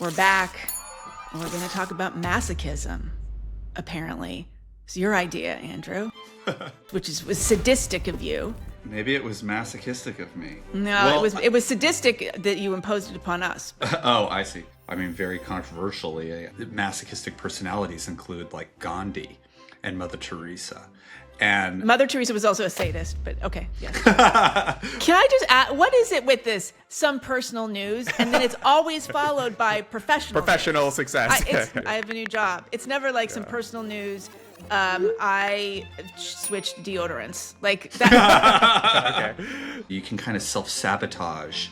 We're back, and we're going to talk about masochism, apparently. It's your idea, Andrew, was sadistic of you. Maybe it was masochistic of me. No, Well, it was sadistic that you imposed it upon us. Oh, I see. I mean, very controversially, masochistic personalities include like Gandhi and Mother Teresa. And Mother Teresa was also a sadist, but okay, yes. Can I just ask, what is it with this? Some personal news, and then it's always followed by professional success. I have a new job. It's never like some personal news. I switched deodorants. Like that. Okay. you can kind of self-sabotage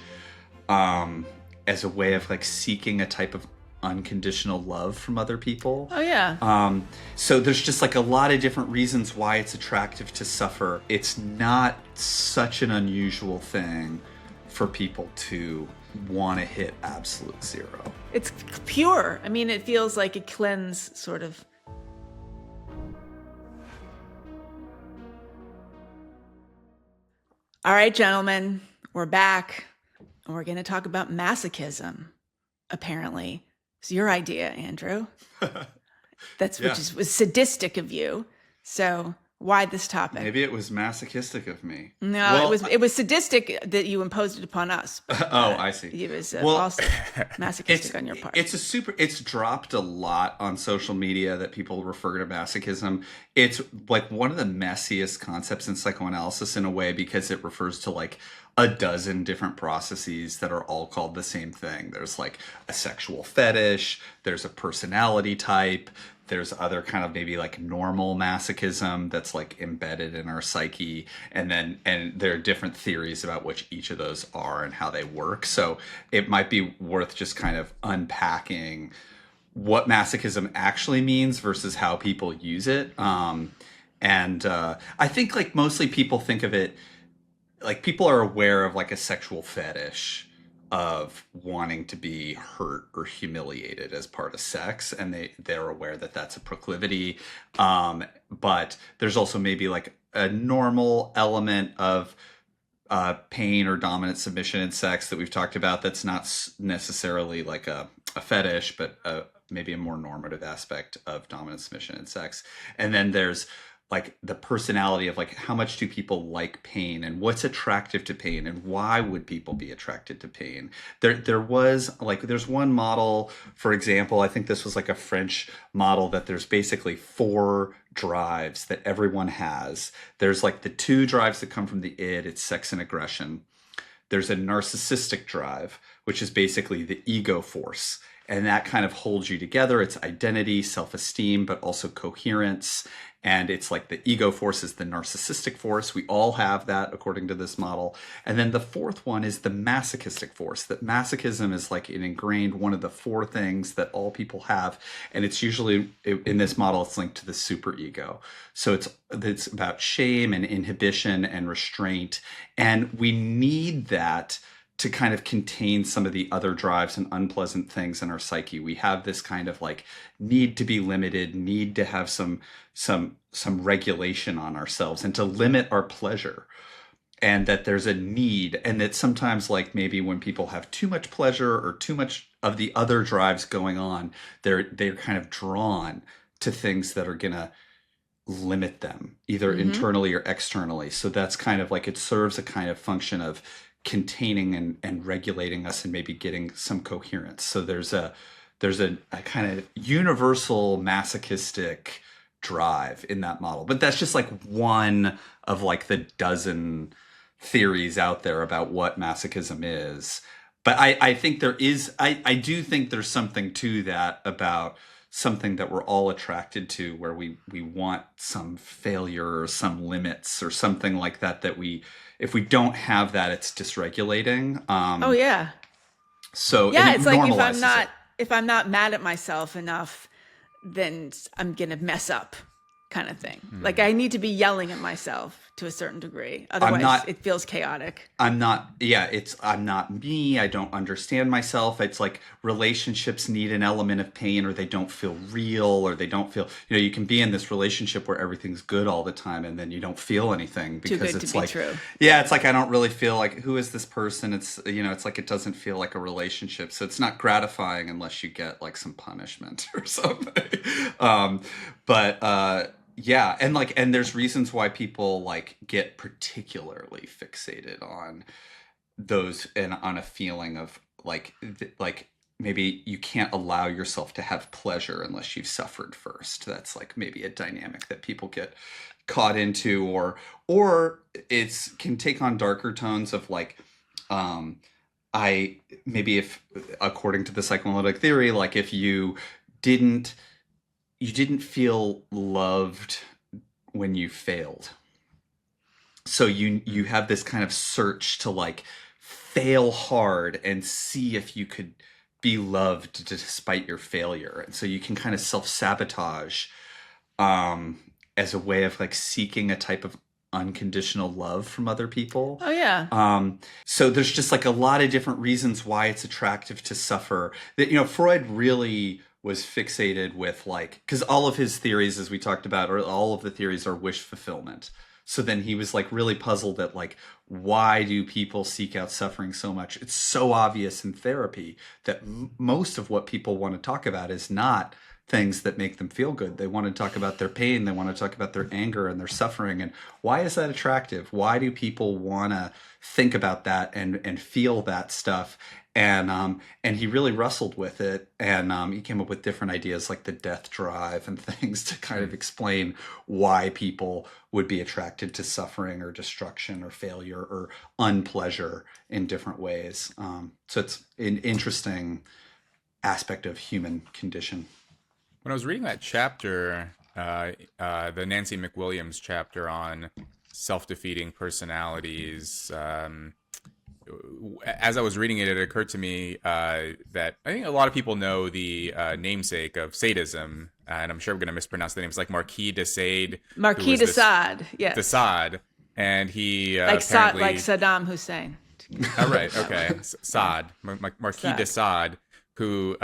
as a way of like seeking a type of unconditional love from other people. Oh yeah. So there's just like a lot of different reasons why it's attractive to suffer. It's not such an unusual thing for people to want to hit absolute zero. It's pure. I mean, it feels like a cleanse, sort of. All right, gentlemen, we're back, and we're going to talk about masochism, apparently. It's your idea, Andrew. Which was sadistic of you. So why this topic? Maybe it was masochistic of me. No, it was sadistic that you imposed it upon us. I see. It was also masochistic on your part. It's dropped a lot on social media that people refer to masochism. It's like one of the messiest concepts in psychoanalysis in a way, because it refers to like a dozen different processes that are all called the same thing. There's like a sexual fetish, there's a personality type, there's other kind of maybe like normal masochism that's like embedded in our psyche. And there are different theories about which each of those are and how they work. So it might be worth just kind of unpacking what masochism actually means versus how people use it. I think like mostly people think of it, like people are aware of like a sexual fetish of wanting to be hurt or humiliated as part of sex, and they're aware that that's a proclivity, but there's also maybe like a normal element of pain or dominant submission in sex that we've talked about that's not necessarily like a fetish, but maybe a more normative aspect of dominant submission in sex. And then there's like the personality of like how much do people like pain and what's attractive to pain and why would people be attracted to pain. There's one model, for example, I think this was like a French model, that there's basically 4 drives that everyone has. There's like the 2 drives that come from the id, it's sex and aggression. There's a narcissistic drive, which is basically the ego force. And that kind of holds you together. It's identity, self-esteem, but also coherence. And it's like the ego force is the narcissistic force. We all have that according to this model. And then the 4th one is the masochistic force. That masochism is like an ingrained one of the 4 things that all people have. And it's usually, in this model, it's linked to the superego. So it's about shame and inhibition and restraint. And we need that to kind of contain some of the other drives and unpleasant things in our psyche. We have this kind of like need to be limited, need to have some regulation on ourselves and to limit our pleasure. And that there's a need, and that sometimes like maybe when people have too much pleasure or too much of the other drives going on, they're kind of drawn to things that are gonna limit them, either internally or externally. So that's kind of like, it serves a kind of function of containing and regulating us and maybe getting some coherence. So there's a kind of universal masochistic drive in that model. But that's just like one of like the dozen theories out there about what masochism is. But I think I do think there's something to that, about something that we're all attracted to, where we want some failure or some limits or something like that, if we don't have that, it's dysregulating. Oh yeah. So yeah, it's like normalizes if I'm not mad at myself enough, then I'm gonna mess up, kind of thing. Like I need to be yelling at myself to a certain degree. I'm Otherwise, not it feels chaotic. I'm not me. I don't understand myself. It's like relationships need an element of pain or they don't feel real or they don't feel, you can be in this relationship where everything's good all the time and then you don't feel anything Too because good it's to be like, true. yeah, it's like, I don't really feel like, who is this person? It's, it's like, it doesn't feel like a relationship. So it's not gratifying unless you get like some punishment or something. Yeah, and there's reasons why people like get particularly fixated on those and on a feeling of like maybe you can't allow yourself to have pleasure unless you've suffered first. That's like maybe a dynamic that people get caught into, or it's can take on darker tones of like I maybe if according to the psychoanalytic theory, like if didn't you didn't feel loved when you failed. So you have this kind of search to like fail hard and see if you could be loved despite your failure. And so you can kind of self-sabotage as a way of like seeking a type of unconditional love from other people. Oh, yeah. So there's just like a lot of different reasons why it's attractive to suffer. That, Freud really was fixated with like, because all of his theories, as we talked about, or all of the theories are wish fulfillment. So then he was like really puzzled at like, why do people seek out suffering so much? It's so obvious in therapy that most of what people want to talk about is not things that make them feel good. They want to talk about their pain. They want to talk about their anger and their suffering. And why is that attractive? Why do people want to think about that and feel that stuff? And he really wrestled with it, and he came up with different ideas like the death drive and things to kind of explain why people would be attracted to suffering or destruction or failure or unpleasure in different ways. So it's an interesting aspect of human condition. When I was reading that chapter, the Nancy McWilliams chapter on self-defeating personalities, as I was reading it, it occurred to me that I think a lot of people know the namesake of sadism, and I'm sure I'm going to mispronounce the name. It's like Marquis de Sade. Marquis de Sade, yes. De Sade, and he like apparently... like Saddam Hussein. Oh, right, okay. Sade, Marquis de Sade, who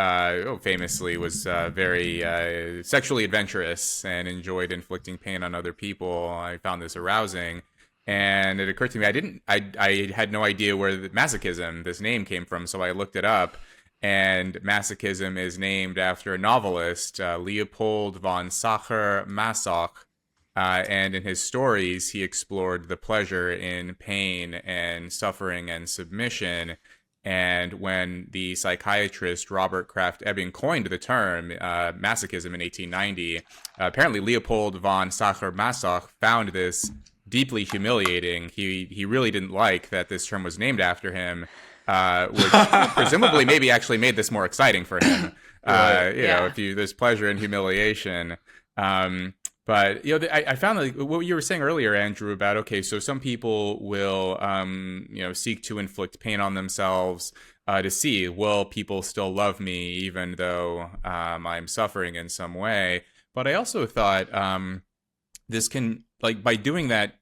famously was very sexually adventurous and enjoyed inflicting pain on other people. I found this arousing. And it occurred to me, I had no idea where the masochism, this name, came from, so I looked it up. And masochism is named after a novelist, Leopold von Sacher-Masoch. And in his stories, he explored the pleasure in pain and suffering and submission. And when the psychiatrist Robert Kraft Ebing coined the term masochism in 1890, apparently Leopold von Sacher-Masoch found this deeply humiliating. He really didn't like that this term was named after him, which presumably maybe actually made this more exciting for him. If there's pleasure in humiliation. But I found like what you were saying earlier, Andrew, about so some people will seek to inflict pain on themselves to see, will people still love me even though I'm suffering in some way. But I also thought this can, like, by doing that,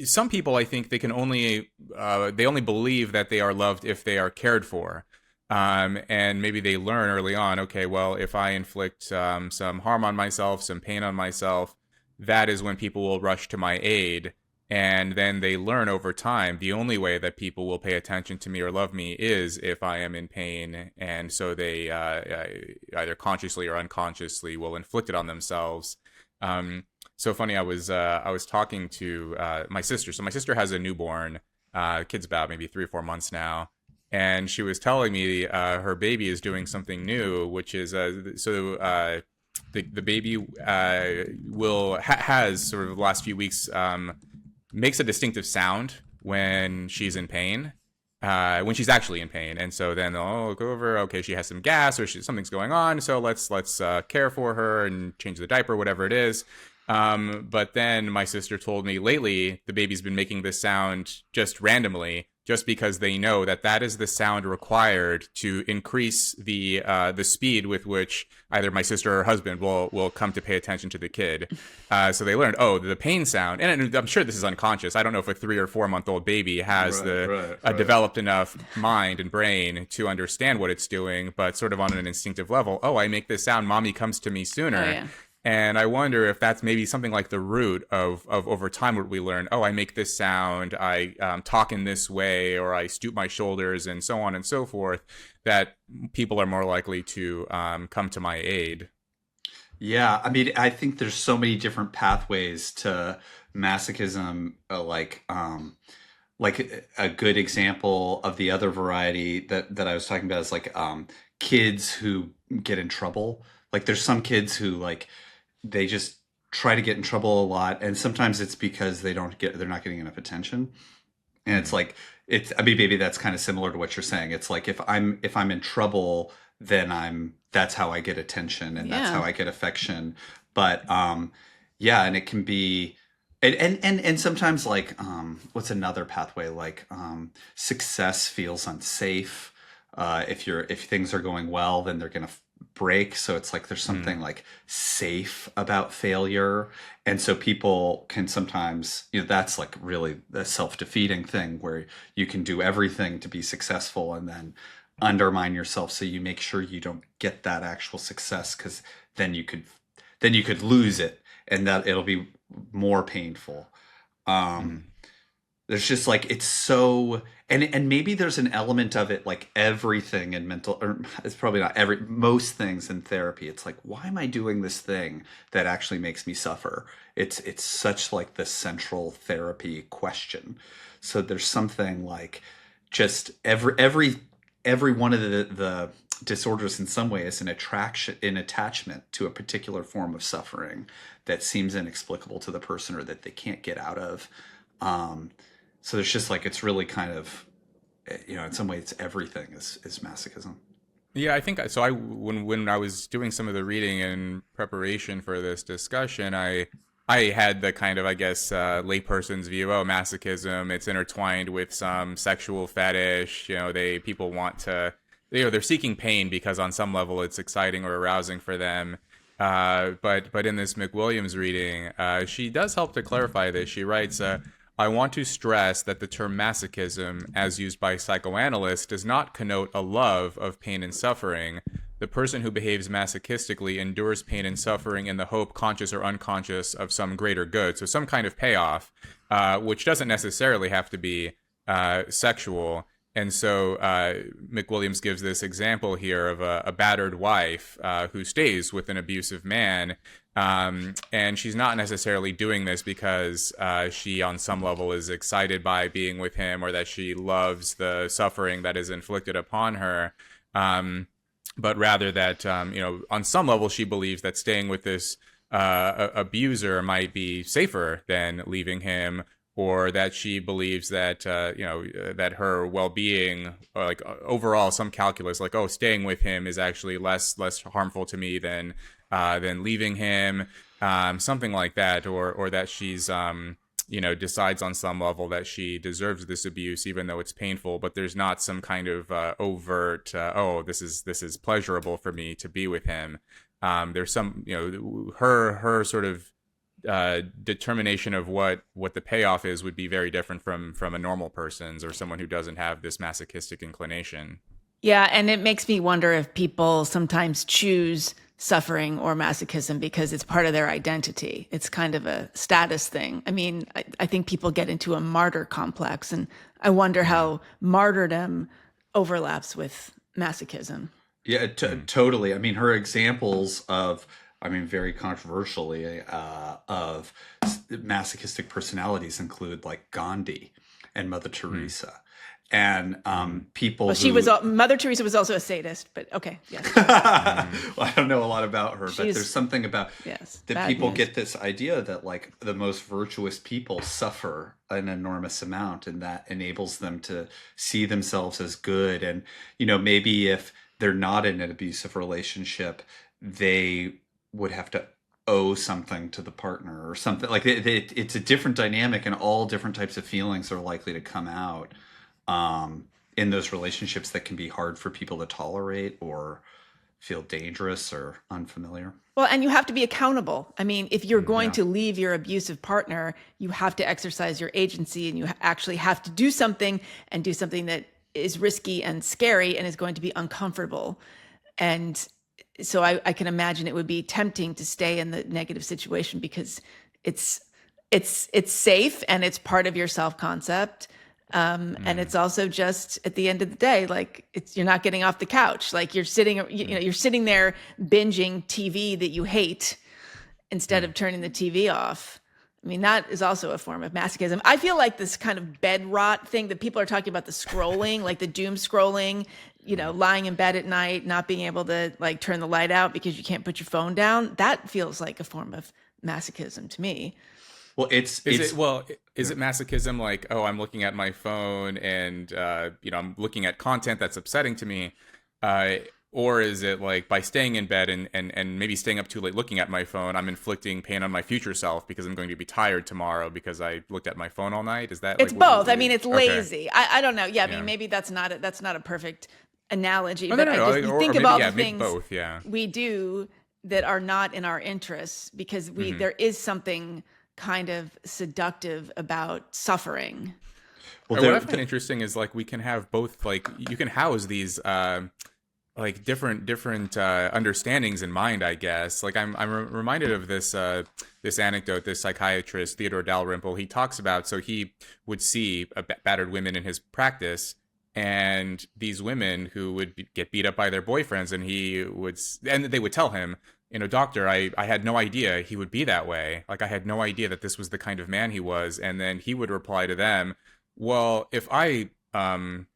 some people, I think they can only believe that they are loved if they are cared for. And maybe they learn early on, okay, well, if I inflict some harm on myself, some pain on myself, that is when people will rush to my aid. And then they learn over time the only way that people will pay attention to me or love me is if I am in pain. And so they either consciously or unconsciously will inflict it on themselves. So funny, I was talking to my sister. So my sister has a newborn. Kid's about maybe 3 or 4 months now. And she was telling me her baby is doing something new, which is the baby has sort of the last few weeks makes a distinctive sound when she's in pain, when she's actually in pain. And so then they'll go over, okay, she has some gas or something's going on, so let's care for her and change the diaper, whatever it is. But then my sister told me lately the baby's been making this sound just randomly just because they know that that is the sound required to increase the speed with which either my sister or husband will come to pay attention to the kid. So they learned, oh, the pain sound, and I'm sure this is unconscious. I don't know if a 3 or 4 month old baby has a developed enough mind and brain to understand what it's doing, but sort of on an instinctive level, oh, I make this sound, mommy comes to me sooner. Oh, yeah. And I wonder if that's maybe something like the root of over time what we learn. Oh, I make this sound, I talk in this way, or I stoop my shoulders, and so on and so forth, that people are more likely to come to my aid. Yeah, I mean, I think there's so many different pathways to masochism. Like a good example of the other variety that I was talking about is like kids who get in trouble. Like there's some kids who like they just try to get in trouble a lot, and sometimes it's because they're not getting enough attention. And it's like I mean, maybe that's kind of similar to what you're saying. It's like if I'm in trouble, then that's how I get attention, and that's Yeah. how I get affection. But yeah, and it can be and sometimes like what's another pathway, like success feels unsafe. If things are going well, then they're gonna break. So it's like there's something like safe about failure. And so people can sometimes, that's like really a self-defeating thing where you can do everything to be successful and then undermine yourself. So you make sure you don't get that actual success, because then you could lose it, and that it'll be more painful. There's just like, it's so, and maybe there's an element of it, like everything in mental, or it's probably not most things in therapy. It's like, why am I doing this thing that actually makes me suffer? It's such like the central therapy question. So there's something like just every one of the disorders in some way is an attachment to a particular form of suffering that seems inexplicable to the person, or that they can't get out of. So there's just like, it's really kind of, in some ways everything is masochism. Yeah, I think so. When I was doing some of the reading in preparation for this discussion, I had the kind of, I guess, layperson's view. Oh, masochism, it's intertwined with some sexual fetish. People want to, they're seeking pain because on some level it's exciting or arousing for them. But in this McWilliams reading, she does help to clarify this. She writes, I want to stress that the term masochism, as used by psychoanalysts, does not connote a love of pain and suffering. The person who behaves masochistically endures pain and suffering in the hope, conscious or unconscious, of some greater good. So some kind of payoff, which doesn't necessarily have to be sexual. And so McWilliams gives this example here of a battered wife who stays with an abusive man. And she's not necessarily doing this because she on some level is excited by being with him, or that she loves the suffering that is inflicted upon her. But rather that, on some level she believes that staying with this abuser might be safer than leaving him, or that she believes that, that her well-being, or like overall some calculus, like, oh, staying with him is actually less harmful to me than leaving him, something like that, or that she's, decides on some level that she deserves this abuse, even though it's painful, but there's not some kind of overt, this is pleasurable for me to be with him. There's some, her sort of determination of what the payoff is would be very different from a normal person's, or someone who doesn't have this masochistic inclination. Yeah, and it makes me wonder if people sometimes choose suffering or masochism because it's part of their identity. It's kind of a status thing. I mean, I think people get into a martyr complex, and I wonder how martyrdom overlaps with masochism. Yeah, totally. I mean, her examples of, very controversially, of masochistic personalities include like Gandhi and Mother Teresa. And people Well, Mother Teresa was also a sadist, but okay, yes. Well, I don't know a lot about her, but there's something about that people get this idea that like the most virtuous people suffer an enormous amount, and that enables them to see themselves as good. And, maybe if they're not in an abusive relationship, they would have to owe something to the partner or something. Like it's a different dynamic, and all different types of feelings are likely to come out. in those relationships that can be hard for people to tolerate or feel dangerous or unfamiliar. Well, and you have to be accountable. I mean, if you're going Yeah. to leave your abusive partner, you have to exercise your agency, and you actually have to do something, and do something that is risky and scary and is going to be uncomfortable. And so I can imagine it would be tempting to stay in the negative situation because it's safe and it's part of your self-concept. And it's also just at the end of the day, like you're not getting off the couch. Like you're sitting there binging TV that you hate instead of turning the TV off. I mean, that is also a form of masochism. I feel like this kind of bed rot thing that people are talking about, the scrolling, like the doom scrolling, lying in bed at night, not being able to like turn the light out because you can't put your phone down. That feels like a form of masochism to me. Well, is it masochism like, oh, I'm looking at my phone and I'm looking at content that's upsetting to me, or is it like by staying in bed and maybe staying up too late looking at my phone, I'm inflicting pain on my future self because I'm going to be tired tomorrow because I looked at my phone all night? Is that it's like, both? I mean, it's lazy. Okay. I don't know. Yeah, I mean, maybe that's not a perfect analogy, Oh, but no. you think of all the maybe things both, yeah. we do that are not in our interests because there is something kind of seductive about suffering. Well, what I find interesting is like we can have both, like you can house these like different understandings in mind, I guess. Like I'm reminded of this anecdote. This psychiatrist Theodore Dalrymple, he talks about, so he would see battered women in his practice, and these women who would get beat up by their boyfriends, and they would tell him, doctor, I had no idea he would be that way. Like, I had no idea that this was the kind of man he was. And then he would reply to them, well, if I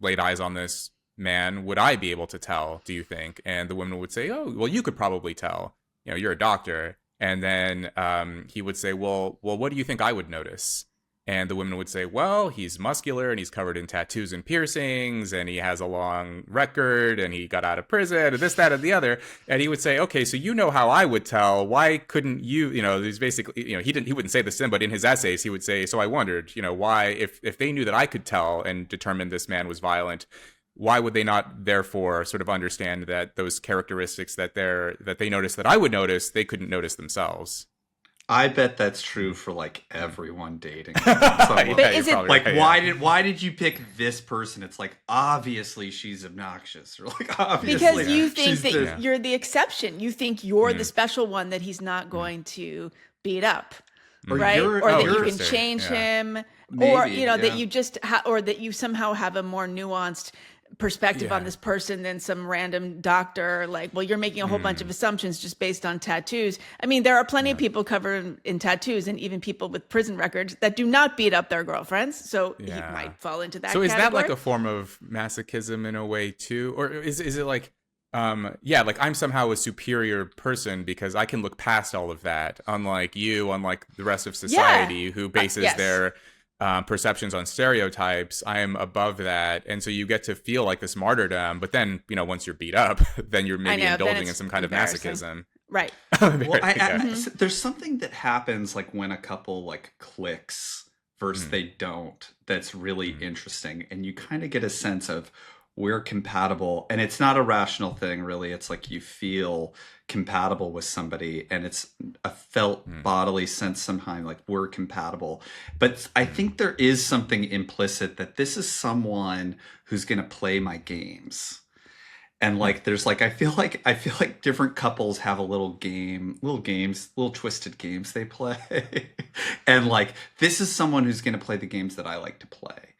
laid eyes on this man, would I be able to tell, do you think? And the women would say, oh, well, you could probably tell. You're a doctor. And then he would say, well, what do you think I would notice? And the women would say, well, he's muscular and he's covered in tattoos and piercings and he has a long record and he got out of prison and this, that, and the other. And he would say, okay, so how I would tell. Why couldn't you, there's basically, he wouldn't say this, but in his essays, he would say, so I wondered, why, if they knew that I could tell and determine this man was violent, why would they not therefore sort of understand that those characteristics that they noticed that I would notice, they couldn't notice themselves? I bet that's true for like everyone dating. But is it like, why did you pick this person? It's like, obviously she's obnoxious, or like, obviously because you think that you're the exception. You think you're the special one that he's not going to beat up, right? Or that you can change him, maybe, or that you just or that you somehow have a more nuanced perspective on this person than some random doctor. Like, well, you're making a whole bunch of assumptions just based on tattoos. I mean, there are plenty of people covered in tattoos and even people with prison records that do not beat up their girlfriends. So he might fall into that category. So is that like a form of masochism in a way too? Or is it like, like I'm somehow a superior person because I can look past all of that, unlike the rest of society who bases their perceptions on stereotypes. I am above that, and so you get to feel like this martyrdom. But then, once you're beat up, then you're maybe indulging in some kind of masochism, right? There's something that happens like when a couple like clicks versus they don't. That's really interesting, and you kind of get a sense of we're compatible, and it's not a rational thing, really. It's like you feel compatible with somebody, and it's a felt bodily sense somehow, like we're compatible. But I think there is something implicit that this is someone who's going to play my games. And like there's like I feel like different couples have a little twisted games they play. And like this is someone who's going to play the games that I like to play.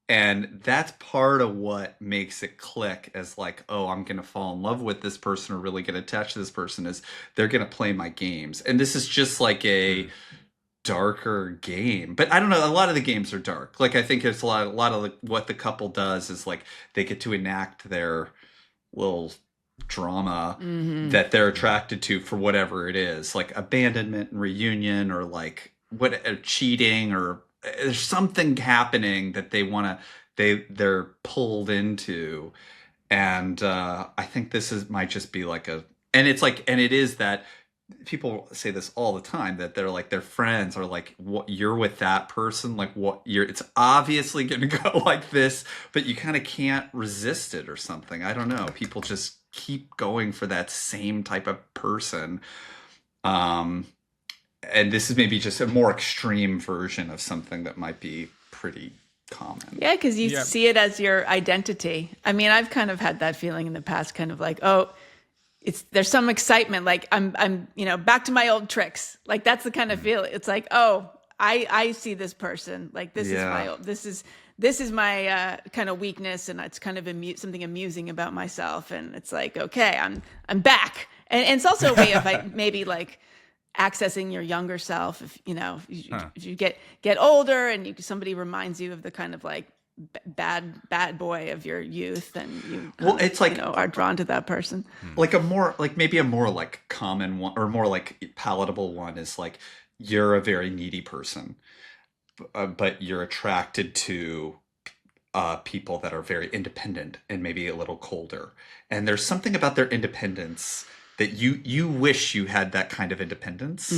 And that's part of what makes it click as like, oh, I'm going to fall in love with this person or really get attached to this person, is they're going to play my games. And this is just like a darker game. But I don't know, a lot of the games are dark. Like I think it's a lot of what the couple does is like they get to enact their little drama that they're attracted to for whatever it is, like abandonment and reunion, or like cheating, or there's something happening that they're pulled into. And I think this might just be like and it is that people say this all the time, that they're like, their friends are like, what, you're with that person, like what you're, it's obviously going to go like this, but you kind of can't resist it or something. I don't know. People just keep going for that same type of person. And this is maybe just a more extreme version of something that might be pretty common. Yeah, because you see it as your identity. I mean, I've kind of had that feeling in the past, kind of like, oh, there's some excitement, like I'm back to my old tricks. Like that's the kind of feel. It's like, oh, I see this person, like this is my old, this is my kind of weakness, and it's kind of something amusing about myself, and it's like, okay, I'm back, and it's also a way of like maybe like accessing your younger self. If if you get older and somebody reminds you of the kind of like bad boy of your youth, and you it's like are drawn to that person. Like maybe a more like common one, or more like palatable one, is like, you're a very needy person, but you're attracted to people that are very independent and maybe a little colder, and there's something about their independence that you wish you had that kind of independence,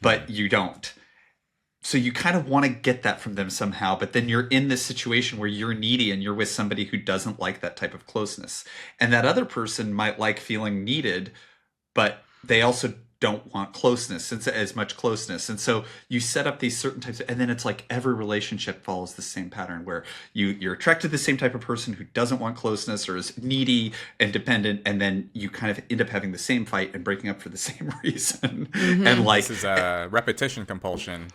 but you don't. So you kind of want to get that from them somehow, but then you're in this situation where you're needy and you're with somebody who doesn't like that type of closeness. And that other person might like feeling needed, but they also don't want closeness, as much closeness. And so you set up these certain types and then it's like every relationship follows the same pattern, where you're attracted to the same type of person who doesn't want closeness or is needy and dependent, and then you kind of end up having the same fight and breaking up for the same reason. And like, this is a repetition compulsion.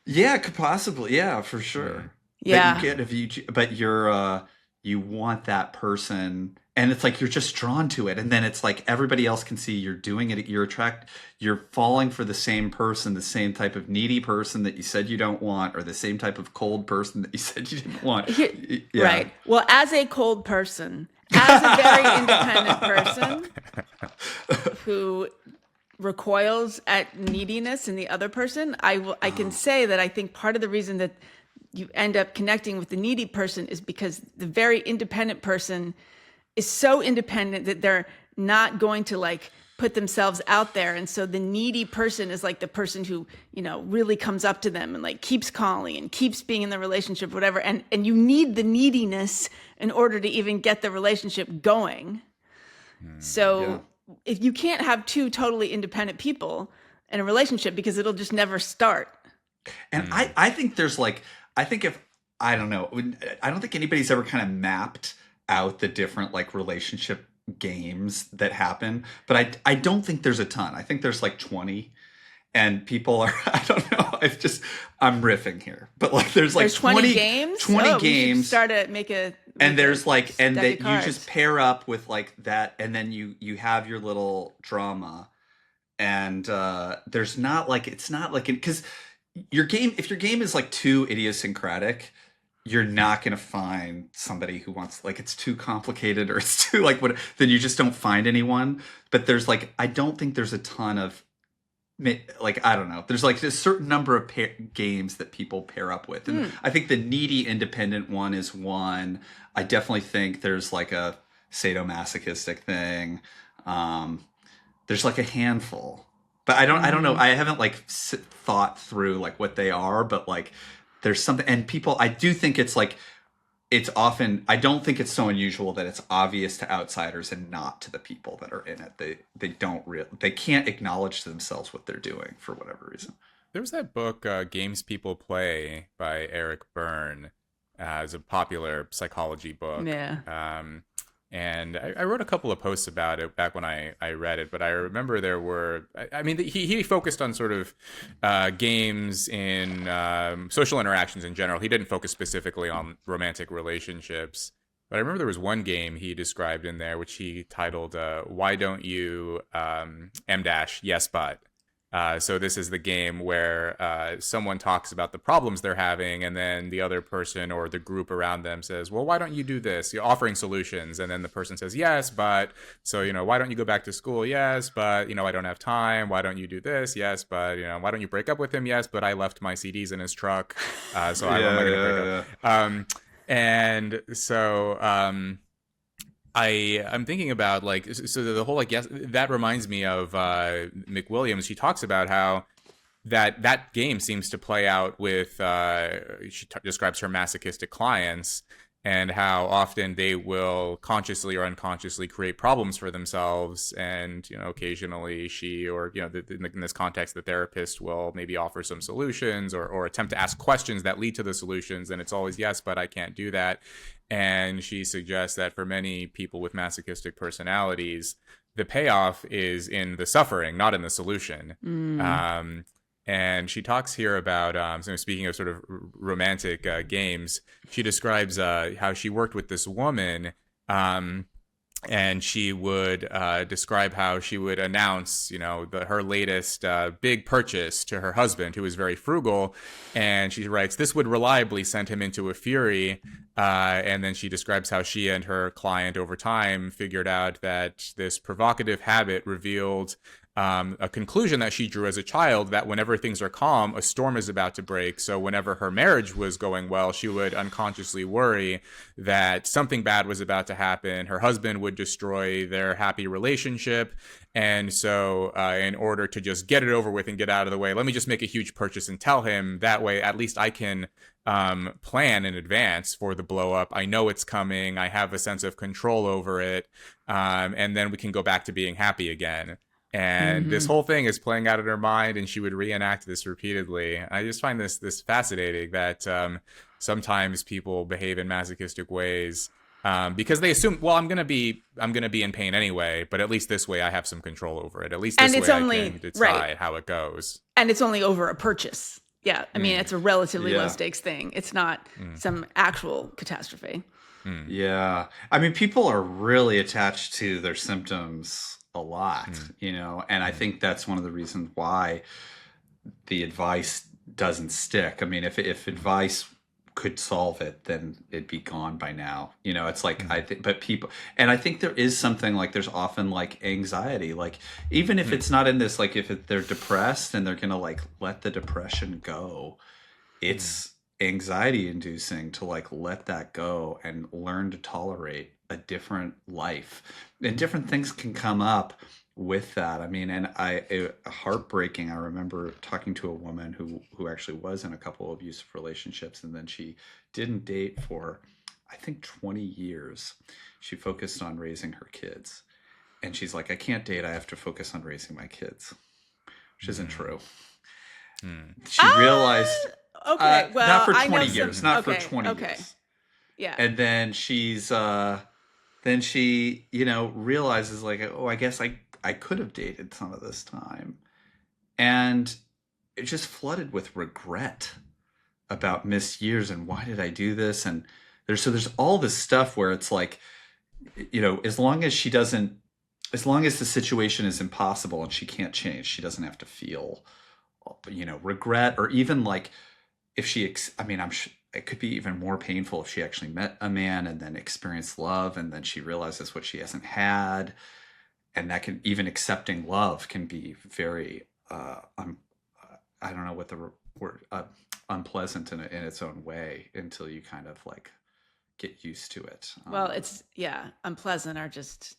Yeah, could possibly. Yeah, for sure. Yeah. That you get but you want that person, and it's like you're just drawn to it, and then it's like everybody else can see you're doing it. You're falling for the same person, the same type of needy person that you said you don't want, or the same type of cold person that you said you didn't want. Yeah. Right. Well, as a cold person, as a very independent person who recoils at neediness in the other person, I can say that I think part of the reason that you end up connecting with the needy person is because the very independent person is so independent that they're not going to like put themselves out there, and so the needy person is like the person who really comes up to them and like keeps calling and keeps being in the relationship, whatever, and you need the neediness in order to even get the relationship going. So if you can't have two totally independent people in a relationship, because it'll just never start. And I think there's like, I don't know, I don't think anybody's ever kind of mapped out the different like relationship games that happen, but I don't think there's a ton. I think there's like 20, and people are, I don't know, I'm riffing here, but like there's 20 games. 20 games. And there's like, and that you just pair up with like that, and then you have your little drama, and there's not like, it's not like, because if your game is like too idiosyncratic, you're not going to find somebody who wants, like, it's too complicated, or it's too like what, then you just don't find anyone. But there's like, I don't think there's a ton of, like, I don't know, there's like a certain number of games that people pair up with, and I think the needy independent one is one. I definitely think there's like a sadomasochistic thing. There's like a handful, but I don't know, I haven't like thought through like what they are, but like there's something. And people, I do think it's like, it's often, I don't think it's so unusual that it's obvious to outsiders and not to the people that are in it. They can't acknowledge to themselves what they're doing for whatever reason. There was that book, Games People Play, by Eric Byrne, as a popular psychology book. Yeah. And I wrote a couple of posts about it back when I read it, but I remember there were, I mean, he focused on sort of games in social interactions in general. He didn't focus specifically on romantic relationships, but I remember there was one game he described in there, which he titled, Why Don't You Yes But? So this is the game where someone talks about the problems they're having, and then the other person or the group around them says, well, why don't you do this? You're offering solutions. And then the person says, yes, but, so, why don't you go back to school? Yes, but, I don't have time. Why don't you do this? Yes, but, why don't you break up with him? Yes, but I left my CDs in his truck. So I'm not going to break up. And so I'm thinking about like so the whole like yes that reminds me of McWilliams. She talks about how that game seems to play out with she describes her masochistic clients and how often they will consciously or unconsciously create problems for themselves, and occasionally she or in this context the therapist will maybe offer some solutions or attempt to ask questions that lead to the solutions, and it's always yes but I can't do that. And she suggests that for many people with masochistic personalities, the payoff is in the suffering, not in the solution. And she talks here about, so speaking of sort of romantic games, she describes how she worked with this woman, and she would describe how she would announce, her latest big purchase to her husband, who was very frugal. And she writes, this would reliably send him into a fury. And then she describes how she and her client over time figured out that this provocative habit revealed a conclusion that she drew as a child, that whenever things are calm, a storm is about to break. So whenever her marriage was going well, she would unconsciously worry that something bad was about to happen. Her husband would destroy their happy relationship. And so in order to just get it over with and get out of the way, let me just make a huge purchase and tell him. That way, at least I can plan in advance for the blow up. I know it's coming. I have a sense of control over it. And then we can go back to being happy again. And this whole thing is playing out in her mind, and she would reenact this repeatedly. I just find this fascinating that sometimes people behave in masochistic ways because they assume, well, I'm gonna be in pain anyway, but at least this way I have some control over it. At least this way I can decide how it goes. And it's only over a purchase. Yeah, I mean, it's a relatively low stakes thing. It's not some actual catastrophe. Yeah, I mean, people are really attached to their symptoms a lot, and I think that's one of the reasons why the advice doesn't stick. I mean, if advice could solve it, then it'd be gone by now. It's like I think, but people, and I think there is something like there's often like anxiety, like even if it's not in this, like if they're depressed and they're gonna like let the depression go, it's anxiety inducing to like let that go and learn to tolerate a different life, and different things can come up with that. I mean, and heartbreaking. I remember talking to a woman who actually was in a couple of abusive relationships, and then she didn't date for, I think, 20 years. She focused on raising her kids, and she's like, I can't date. I have to focus on raising my kids, which isn't true. She realized, okay, well, not for 20 years, not for 20 years. Yeah. And then she realizes like, oh, I guess I could have dated some of this time. And it just flooded with regret about missed years and why did I do this? And there's all this stuff where it's like, as long as the situation is impossible and she can't change, she doesn't have to feel, regret, or even like if she, I'm sure it could be even more painful if she actually met a man and then experienced love and then she realizes what she hasn't had. And that can, even accepting love can be very, I don't know what the word, unpleasant in its own way until you kind of like get used to it. Well, it's, unpleasant or just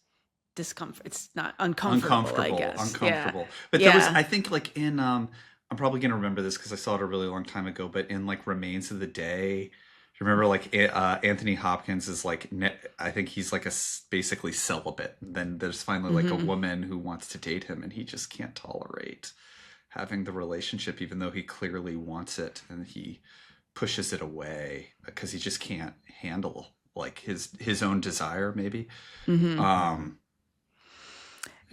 discomfort. It's not uncomfortable, I guess. Uncomfortable. Yeah. But there was, I think like in, I'm probably going to remember this because I saw it a really long time ago, but in like Remains of the Day, you remember like Anthony Hopkins is like, I think he's like basically celibate. And then there's finally like a woman who wants to date him and he just can't tolerate having the relationship, even though he clearly wants it, and he pushes it away because he just can't handle like his own desire maybe.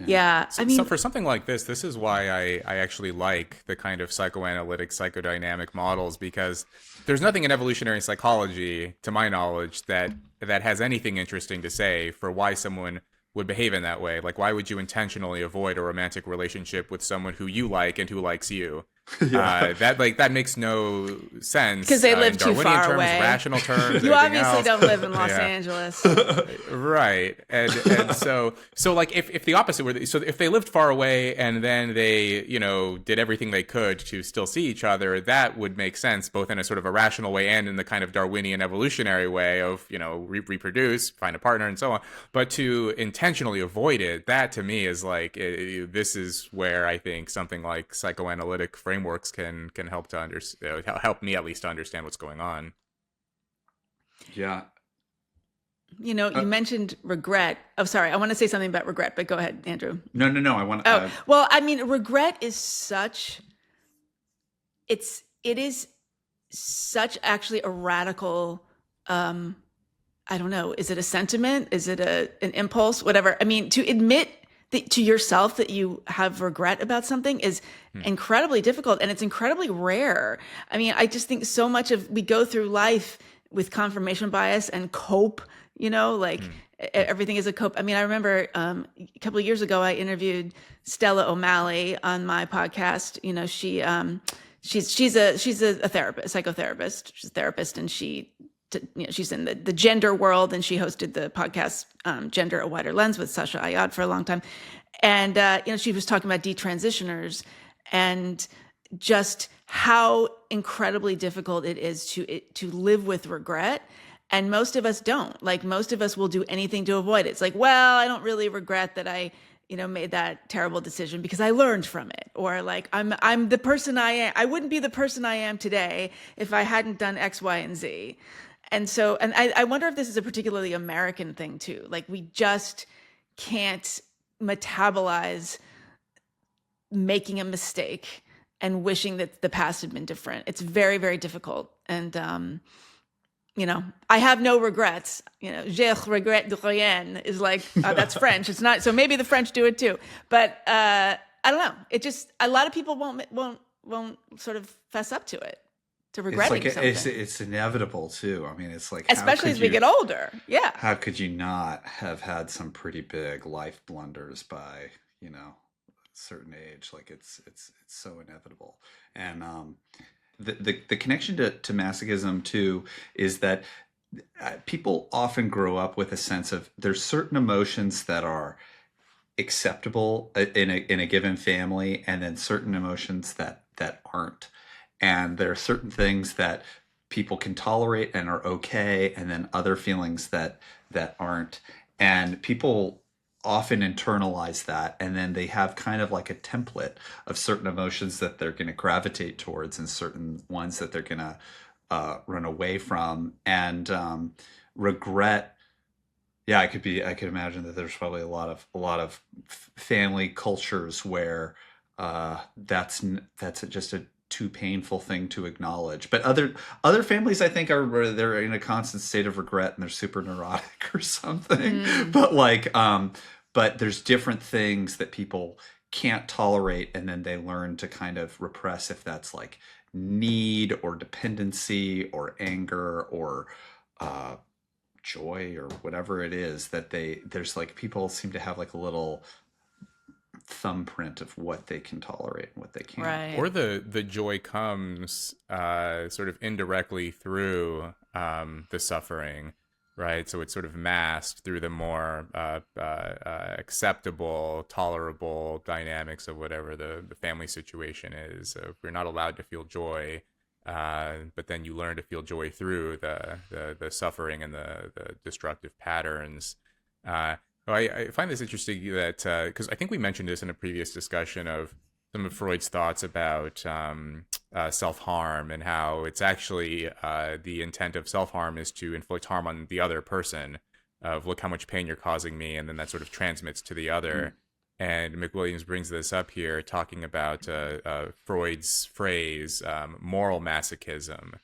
Yeah, I mean, so for something like this is why I actually like the kind of psychoanalytic, psychodynamic models, because there's nothing in evolutionary psychology, to my knowledge, that has anything interesting to say for why someone would behave in that way. Like, why would you intentionally avoid a romantic relationship with someone who you like and who likes you? Yeah. That makes no sense because they live in too Darwinian far terms, away. rational terms. You everything obviously else. don't live in Los Yeah. Angeles. Right. And so like if the opposite were, so if they lived far away and then they, did everything they could to still see each other, that would make sense both in a sort of a rational way and in the kind of Darwinian evolutionary way of, reproduce, find a partner and so on. But to intentionally avoid it, that to me is like, this is where I think something like psychoanalytic frameworks can help to help me at least to understand what's going on. Yeah. You mentioned regret. Oh, sorry. I want to say something about regret, but go ahead, Andrew. No. I want. Well, I mean, regret is such. It is such actually a radical. I don't know. Is it a sentiment? Is it an impulse? Whatever. I mean, to admit to yourself that you have regret about something is incredibly difficult, and it's incredibly rare. I mean, I just think so much of we go through life with confirmation bias and cope. Everything is a cope. I mean, I remember a couple of years ago, I interviewed Stella O'Malley on my podcast. She's a therapist, psychotherapist. She's a therapist, and she's in the gender world, and she hosted the podcast Gender: A Wider Lens with Sasha Ayad for a long time. And she was talking about detransitioners and just how incredibly difficult it is to live with regret. And most of us don't. Like, most of us will do anything to avoid it. It's like, well, I don't really regret that I made that terrible decision because I learned from it. Or like, I'm the person I am. I wouldn't be the person I am today if I hadn't done X, Y, and Z. And so, and I wonder if this is a particularly American thing too. Like, we just can't metabolize making a mistake and wishing that the past had been different. It's very, very difficult. And, I have no regrets. Je regrette rien is like, that's French. It's not, so maybe the French do it too. But I don't know. It just, a lot of people won't sort of fess up to it, to regretting something. It's inevitable too. I mean, it's like, especially as we get older. Yeah. How could you not have had some pretty big life blunders by, a certain age? Like, it's so inevitable. And, the connection to masochism too is that people often grow up with a sense of there's certain emotions that are acceptable in a given family, and then certain emotions that aren't. And there are certain things that people can tolerate and are okay, and then other feelings that aren't. And people often internalize that, and then they have kind of like a template of certain emotions that they're going to gravitate towards and certain ones that they're going to run away from. And regret, I could imagine that there's probably a lot of family cultures where that's just a too painful thing to acknowledge. But other families, I think, they're in a constant state of regret and they're super neurotic or something. But there's different things that people can't tolerate, and then they learn to kind of repress, if that's like need or dependency or anger or joy or whatever it is, that there's like, people seem to have like a little thumbprint of what they can tolerate and what they can't. Right. Or the joy comes sort of indirectly through the suffering, right? So it's sort of masked through the more acceptable, tolerable dynamics of whatever the family situation is. So if you're not allowed to feel joy, but then you learn to feel joy through the suffering and the destructive patterns. I find this interesting that, because I think we mentioned this in a previous discussion of some of Freud's thoughts about self-harm, and how it's actually the intent of self-harm is to inflict harm on the other person, of look how much pain you're causing me, and then that sort of transmits to the other. And McWilliams brings this up here, talking about Freud's phrase, moral masochism,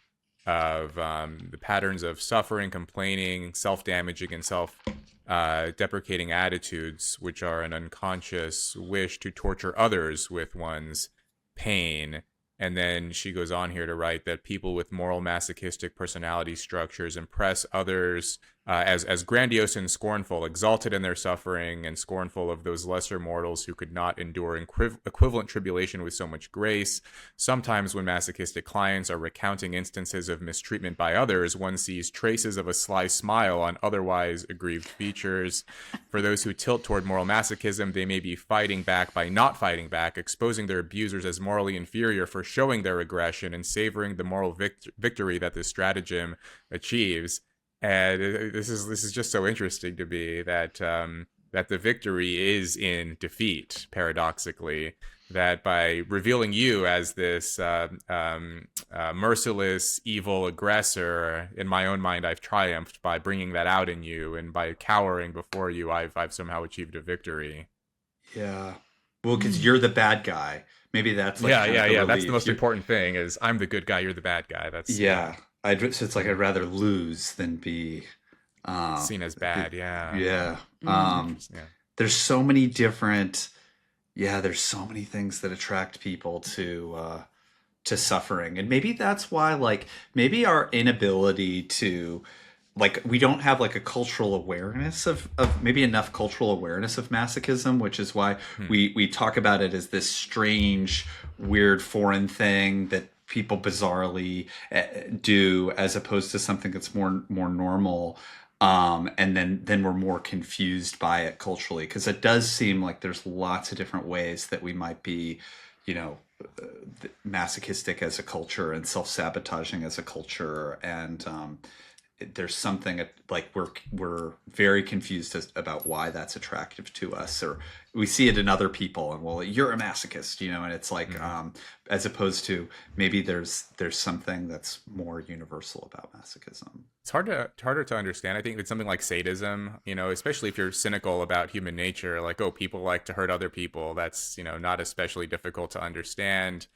of the patterns of suffering, complaining, self-damaging, and self-deprecating attitudes, which are an unconscious wish to torture others with one's pain. And then she goes on here to write that people with moral masochistic personality structures impress others as grandiose and scornful, exalted in their suffering and scornful of those lesser mortals who could not endure equivalent tribulation with so much grace. Sometimes when masochistic clients are recounting instances of mistreatment by others, one sees traces of a sly smile on otherwise aggrieved features. For those who tilt toward moral masochism, they may be fighting back by not fighting back, exposing their abusers as morally inferior for showing their aggression and savoring the moral victory that this stratagem achieves. And this is just so interesting to me that that the victory is in defeat, paradoxically. That by revealing you as this merciless, evil aggressor, in my own mind, I've triumphed by bringing that out in you, and by cowering before you, I've somehow achieved a victory. Yeah. Well, because you're the bad guy. Maybe that's like yeah. That's the most important thing. Is I'm the good guy, you're the bad guy. That's So it's like I'd rather lose than be seen as bad. Yeah. There's so many different. Yeah, there's so many things that attract people to suffering, and maybe that's why, like, maybe our inability to, like, we don't have like a cultural awareness of maybe enough cultural awareness of masochism, which is why we talk about it as this strange, weird, foreign thing that people bizarrely do, as opposed to something that's more normal. And then we're more confused by it culturally, because it does seem like there's lots of different ways that we might be, masochistic as a culture and self-sabotaging as a culture. And there's something like we're very confused about why that's attractive to us, or we see it in other people, and, well, you're a masochist, and it's like as opposed to maybe there's something that's more universal about masochism. It's harder to understand. I think it's something like sadism, especially if you're cynical about human nature, like, oh, people like to hurt other people. That's, not especially difficult to understand.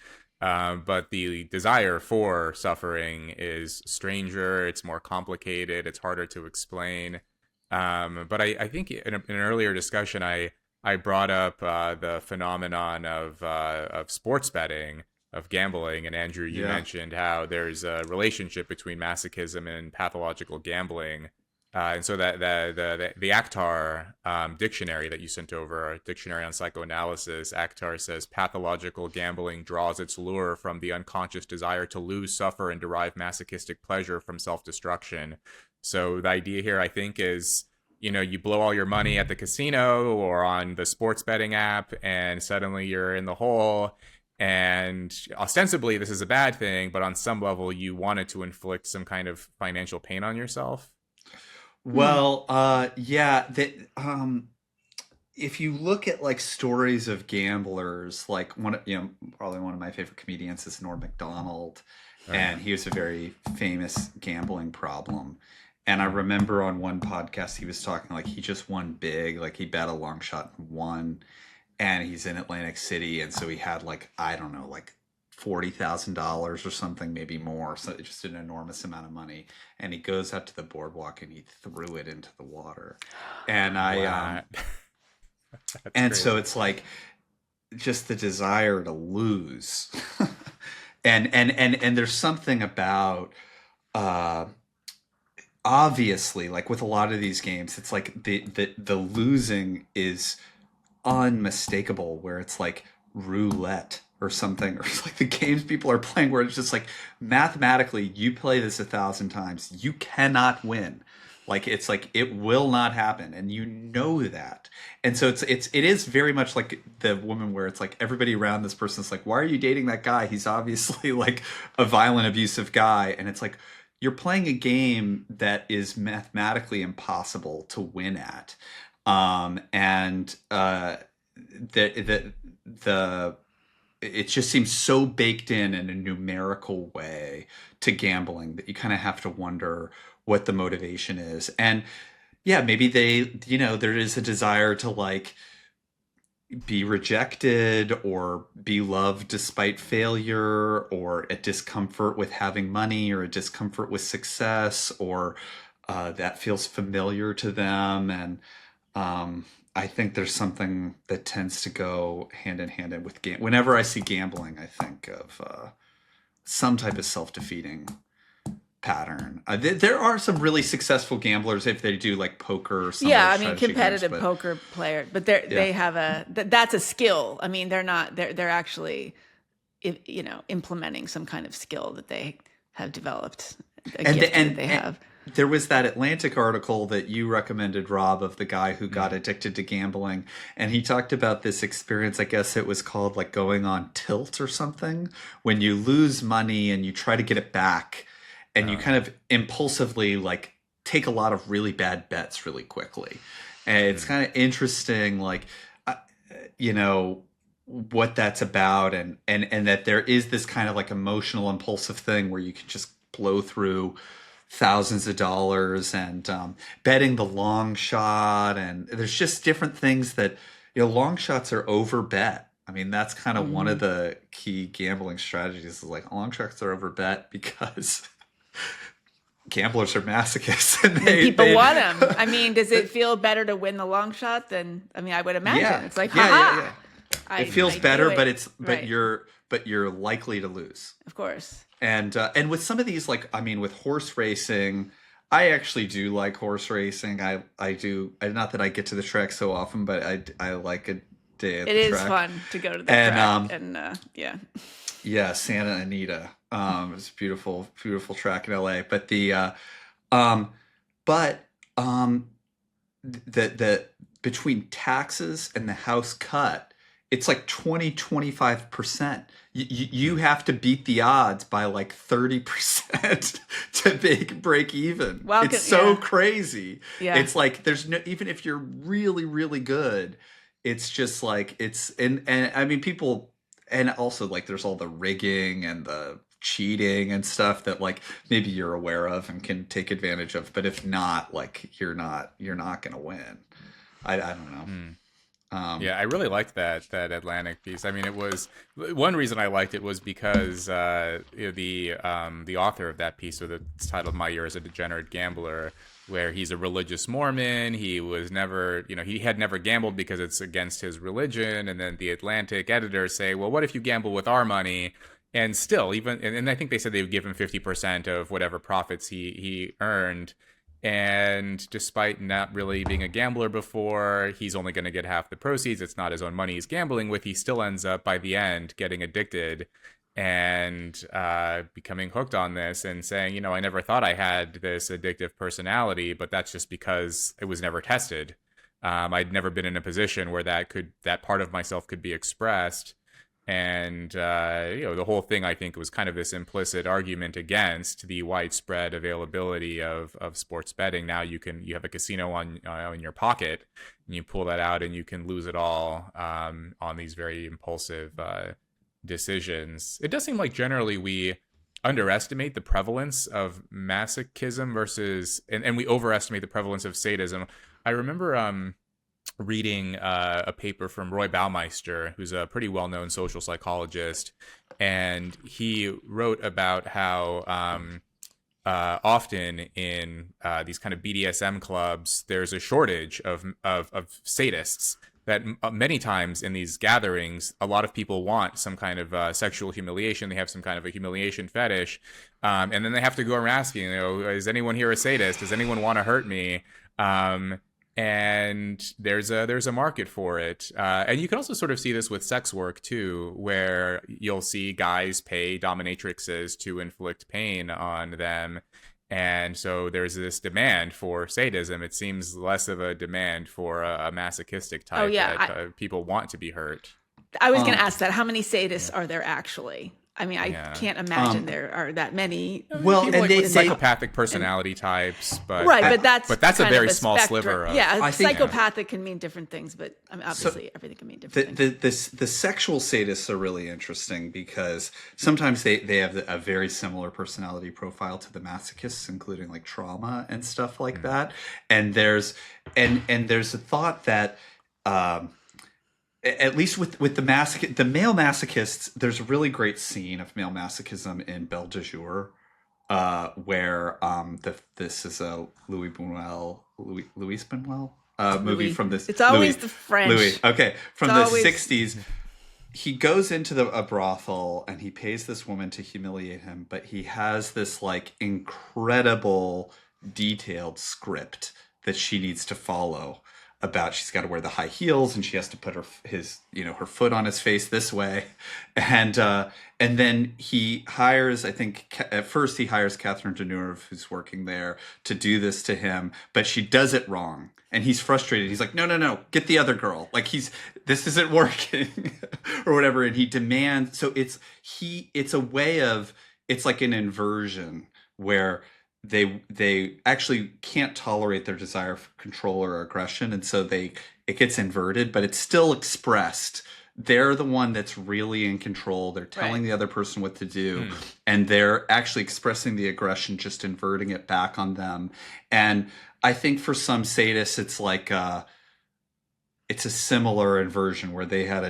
But the desire for suffering is stranger. It's more complicated. It's harder to explain. But I think in an earlier discussion, I brought up the phenomenon of sports betting, of gambling, and Andrew, you mentioned how there's a relationship between masochism and pathological gambling. And so that the Akhtar dictionary that you sent over, a dictionary on psychoanalysis, Akhtar says pathological gambling draws its lure from the unconscious desire to lose, suffer, and derive masochistic pleasure from self-destruction. So the idea here, I think, is, you blow all your money at the casino or on the sports betting app, and suddenly you're in the hole. And ostensibly, this is a bad thing, but on some level, you wanted to inflict some kind of financial pain on yourself. Well, if you look at like stories of gamblers, like probably one of my favorite comedians is Norm Macdonald, and he was a very famous gambling problem. And I remember on one podcast he was talking like he just won big, like he bet a long shot and won, and he's in Atlantic City, and so he had like, I don't know, like $40,000 or something, maybe more. So just an enormous amount of money. And he goes out to the boardwalk and he threw it into the water. And and so it's like just the desire to lose. and there's something about obviously, like with a lot of these games, it's like the losing is unmistakable, where it's like roulette or something, or it's like the games people are playing where it's just like mathematically you play this 1,000 times, you cannot win. Like it's like it will not happen, and that. And so it is very much like the woman, where it's like everybody around this person's like, why are you dating that guy? He's obviously like a violent, abusive guy. And it's like you're playing a game that is mathematically impossible to win at. It just seems so baked in a numerical way to gambling that you kind of have to wonder what the motivation is. And yeah, maybe there is a desire to like be rejected or be loved despite failure, or a discomfort with having money, or a discomfort with success, or that feels familiar to them. And I think there's something that tends to go hand in hand with whenever I see gambling, I think of some type of self-defeating pattern. There are some really successful gamblers if they do like poker or something. Yeah, I mean competitive poker player, but they have that's a skill. I mean, they're actually, you know, implementing some kind of skill that they have developed, a gift that they have. There was that Atlantic article that you recommended, Rob, of the guy who got addicted to gambling. And he talked about this experience, I guess it was called like going on tilt or something, when you lose money and you try to get it back and you kind of impulsively like take a lot of really bad bets really quickly. And it's kind of interesting, like, you know, what that's about and that there is this kind of like emotional impulsive thing where you can just blow through thousands of dollars and betting the long shot, and there's just different things that, you know, long shots are over bet. I mean, that's kind of one of the key gambling strategies is like long shots are over bet because gamblers are masochists and people want them. I mean, does it feel better to win the long shot than, I mean, I would imagine it's like, haha. It feels better, but you're likely to lose. Of course. And with some of these, like, I mean, with horse racing, I actually do like horse racing. I do. Not that I get to the track so often, but I like a day at the track. It is fun to go to the track. And yeah. Yeah, Santa Anita. It's a beautiful, beautiful track in LA. But the between taxes and the house cut, it's like 20-25%. You have to beat the odds by like 30% to break even. Well, it's so crazy. Yeah. It's like there's no, even if you're really, really good, it's just like it's and I mean people, and also like there's all the rigging and the cheating and stuff that like maybe you're aware of and can take advantage of, but if not, like you're not gonna win. I don't know. Yeah, I really liked that Atlantic piece. I mean, it was one reason I liked it was because the author of that piece, or it's titled "My Year as a Degenerate Gambler," where he's a religious Mormon. He was never, he had never gambled because it's against his religion. And then the Atlantic editors say, well, what if you gamble with our money? And still, even, and I think they said they would give him 50% of whatever profits he earned. And despite not really being a gambler before, he's only going to get half the proceeds. It's not his own money he's gambling with. He still ends up, by the end, getting addicted and becoming hooked on this and saying, I never thought I had this addictive personality, but that's just because it was never tested. I'd never been in a position where that part of myself could be expressed. And, the whole thing, I think, was kind of this implicit argument against the widespread availability of sports betting. Now you have a casino in your pocket, and you pull that out and you can lose it all on these very impulsive decisions. It does seem like generally we underestimate the prevalence of masochism versus, and we overestimate the prevalence of sadism. I remember reading a paper from Roy Baumeister, who's a pretty well-known social psychologist, and he wrote about how often in these kind of BDSM clubs, there's a shortage of sadists. That many times in these gatherings, a lot of people want some kind of sexual humiliation. They have some kind of a humiliation fetish, and then they have to go around asking, is anyone here a sadist? Does anyone want to hurt me? And there's a market for it. And you can also sort of see this with sex work too, where you'll see guys pay dominatrixes to inflict pain on them. And so there's this demand for sadism. It seems less of a demand for a masochistic type. Oh, yeah. People want to be hurt. I was going to ask that. How many sadists are there actually? I mean, I can't imagine there are that many. Well, and with psychopathic personality types, but right, but that's a very small sliver. Yeah, psychopathic can mean different things, but I mean, obviously everything can mean different things. The sexual sadists are really interesting because sometimes they have a very similar personality profile to the masochists, including like trauma and stuff like that. And there's a thought that. At least with the male masochists, there's a really great scene of male masochism in Belle de Jour, where this is a Louis Buñuel movie from this. It's always Louis, the French. Louis, okay, from the 60s. he goes into a brothel and he pays this woman to humiliate him, but he has this like incredible detailed script that she needs to follow about she's got to wear the high heels and she has to put her foot on his face this way, and then he hires, I think at first he hires Catherine Deneuve, who's working there, to do this to him, but she does it wrong and he's frustrated. He's like, no, get the other girl, like this isn't working or whatever, and he demands. So it's a way of, it's like an inversion where they actually can't tolerate their desire for control or aggression, and so it gets inverted, but it's still expressed. They're the one that's really in control. They're telling the other person what to do, and they're actually expressing the aggression, just inverting it back on them. And I think for some sadists, it's like it's a similar inversion where they had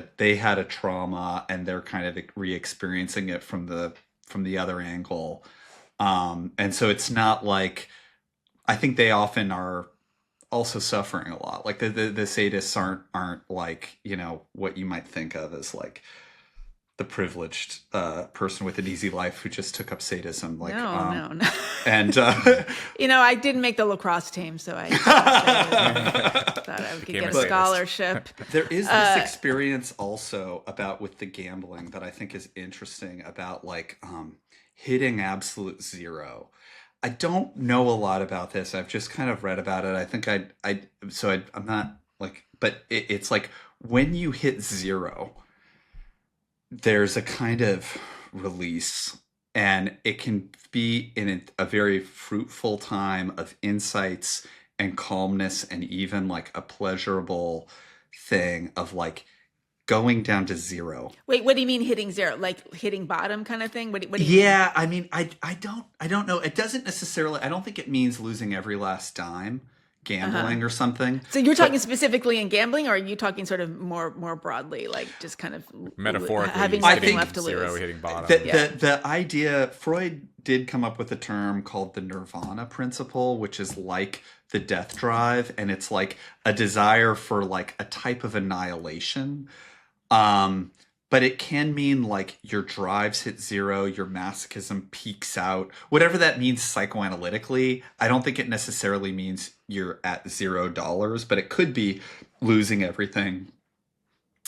a trauma and they're kind of re-experiencing it from the other angle. And so it's not like, I think they often are also suffering a lot. Like the sadists aren't like, what you might think of as like the privileged person with an easy life who just took up sadism. Like, no. And I didn't make the lacrosse team, so I thought I could get a scholarship. There is this experience also with the gambling that I think is interesting about like hitting absolute zero. I don't know a lot about this. I've just kind of read about it. I think I'm not like, but it's like when you hit zero, there's a kind of release, and it can be in a very fruitful time of insights and calmness, and even like a pleasurable thing of like going down to zero. Wait, what do you mean hitting zero? Like hitting bottom kind of thing? What do you mean? Yeah, I mean, I don't know. It doesn't necessarily, I don't think it means losing every last dime, gambling or something. So you're talking specifically in gambling, or are you talking sort of more broadly, like just kind of metaphorically having hitting left to zero, lose? hitting bottom? The idea, Freud did come up with a term called the nirvana principle, which is like the death drive, and it's like a desire for like a type of annihilation. But it can mean like your drives hit zero, your masochism peaks out, whatever that means psychoanalytically. I don't think it necessarily means you're at $0, but it could be losing everything,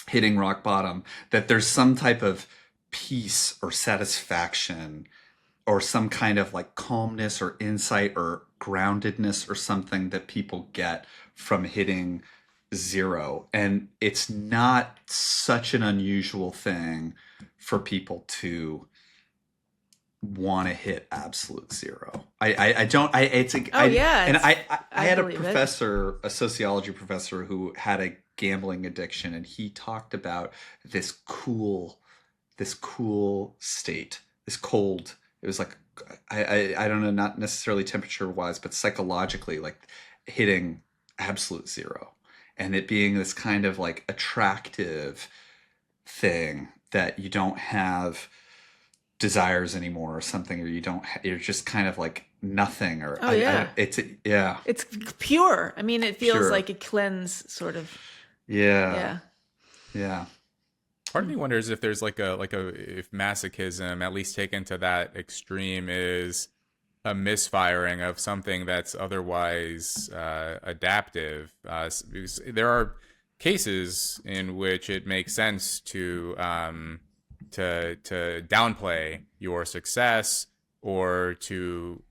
hitting rock bottom, that there's some type of peace or satisfaction or some kind of like calmness or insight or groundedness or something that people get from hitting zero. And it's not such an unusual thing for people to want to hit absolute zero. I had a professor, a sociology professor, who had a gambling addiction, and he talked about this cool state, this cold. It was like, I don't know, not necessarily temperature wise, but psychologically, like hitting absolute zero. And it being this kind of like attractive thing that you don't have desires anymore or something, or you're just kind of like nothing, or it's pure. I mean, it feels pure. like a cleanse sort of. Yeah. Part of me wonders if there's if masochism, at least taken to that extreme, is a misfiring of something that's otherwise adaptive. Because there are cases in which it makes sense to downplay your success, or to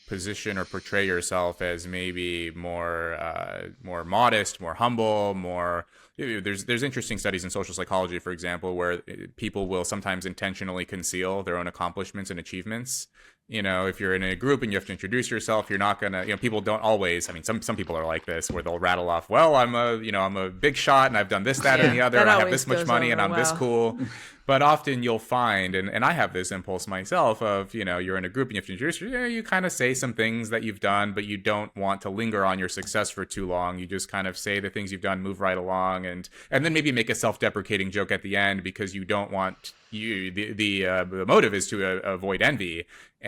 position or portray yourself as maybe more modest, more humble, more. There's interesting studies in social psychology, for example, where people will sometimes intentionally conceal their own accomplishments and achievements. If you're in a group and you have to introduce yourself, you're not gonna. People don't always. I mean, some people are like this, where they'll rattle off, "Well, I'm a big shot, and I've done this, that, and the other, and I have this much money, and I'm this cool." But often you'll find, and I have this impulse myself of, you're in a group and you have to introduce yourself, you kind of say some things that you've done, but you don't want to linger on your success for too long. You just kind of say the things you've done, move right along, and then maybe make a self-deprecating joke at the end, because you don't want the motive is to avoid envy.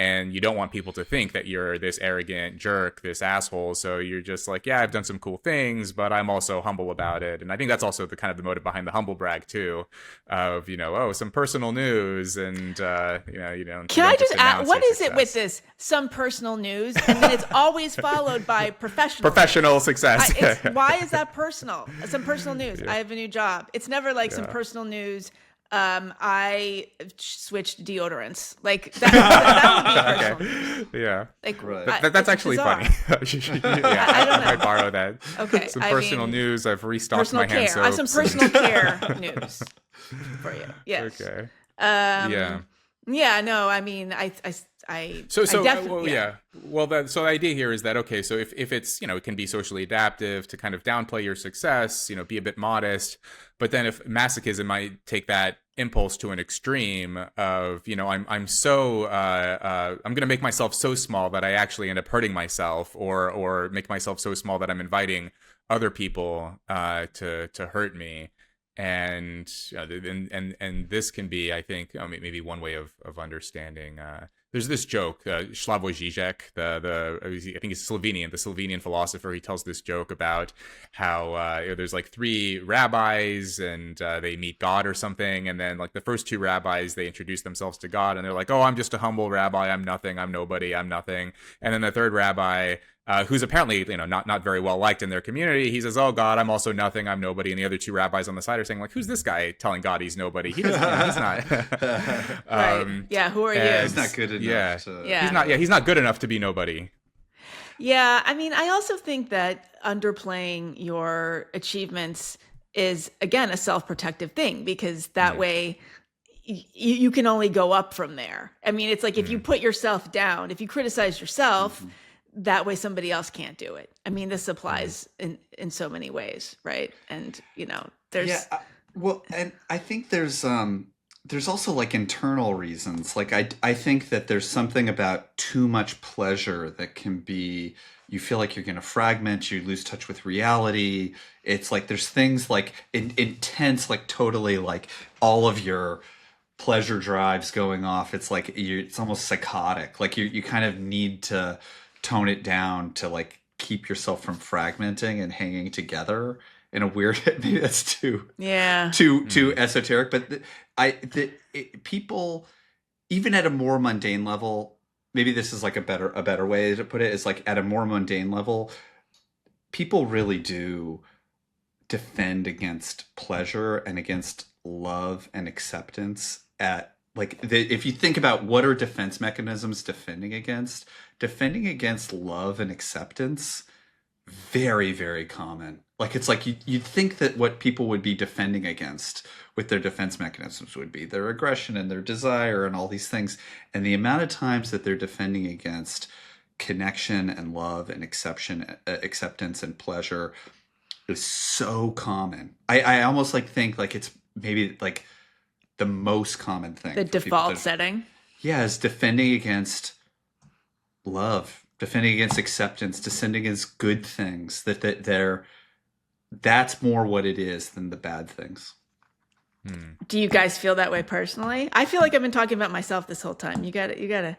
and you don't want people to think that you're this arrogant jerk, this asshole. So you're just like, yeah, I've done some cool things, but I'm also humble about it. And I think that's also the kind of the motive behind the humble brag too, of, oh, some personal news, and you know. Can I just ask, what is it with this? Some personal news, and then it's always followed by professional success. Why is that personal? Some personal news. I have a new job. It's never like some personal news. I switched deodorants. Like that would be personal. Okay. Yeah. Like right. That's actually bizarre. Funny. Yeah, I don't know. I borrow that. Okay. Some personal news. I've restocked my hand soap. I have some personal care news for you. Yes. Okay. Yeah. Yeah. No. I mean, I definitely. Well, so the idea here is that, okay, so if it's, it can be socially adaptive to kind of downplay your success, be a bit modest, but then if masochism might take that impulse to an extreme of, I'm so I'm going to make myself so small that I actually end up hurting myself, or make myself so small that I'm inviting other people to hurt me. And this can be, I think, maybe one way of understanding. There's this joke, Slavoj Žižek, I think he's Slovenian, the Slovenian philosopher. He tells this joke about how there's like 3 rabbis, and they meet God or something, and then like the first 2 rabbis, they introduce themselves to God, and they're like, oh, I'm just a humble rabbi, I'm nothing, I'm nobody, I'm nothing. And then the 3rd rabbi, who's apparently not very well liked in their community, he says, oh God, I'm also nothing, I'm nobody. And the other 2 rabbis on the side are saying, like, who's this guy telling God he's nobody? He doesn't, he's not. Right. Yeah, who are you? He's not good enough. He's not good enough to be nobody. Yeah, I mean, I also think that underplaying your achievements is, again, a self-protective thing, because that way you can only go up from there. I mean, it's like if you put yourself down, if you criticize yourself, that way somebody else can't do it. I mean, this applies in so many ways, right? And there's and I think there's also like internal reasons. Like I think that there's something about too much pleasure that can be, you feel like you're going to fragment, you lose touch with reality. It's like there's things like intense, like totally like all of your pleasure drives going off. It's like it's almost psychotic. Like you kind of need to tone it down to like keep yourself from fragmenting and hanging together in a weird, maybe that's too esoteric, but people, even at a more mundane level, maybe this is like a better way to put it, is like at a more mundane level, people really do defend against pleasure and against love and acceptance at like if you think about what are defense mechanisms defending against love and acceptance, very, very common. Like it's like you'd think that what people would be defending against with their defense mechanisms would be their aggression and their desire and all these things. And the amount of times that they're defending against connection and love and acceptance and pleasure is so common. I almost like think like it's maybe like the most common thing. The default setting. Yeah, is defending against love, defending against acceptance, defending against good things. That's more what it is than the bad things. Do you guys feel that way personally? I feel like I've been talking about myself this whole time. You gotta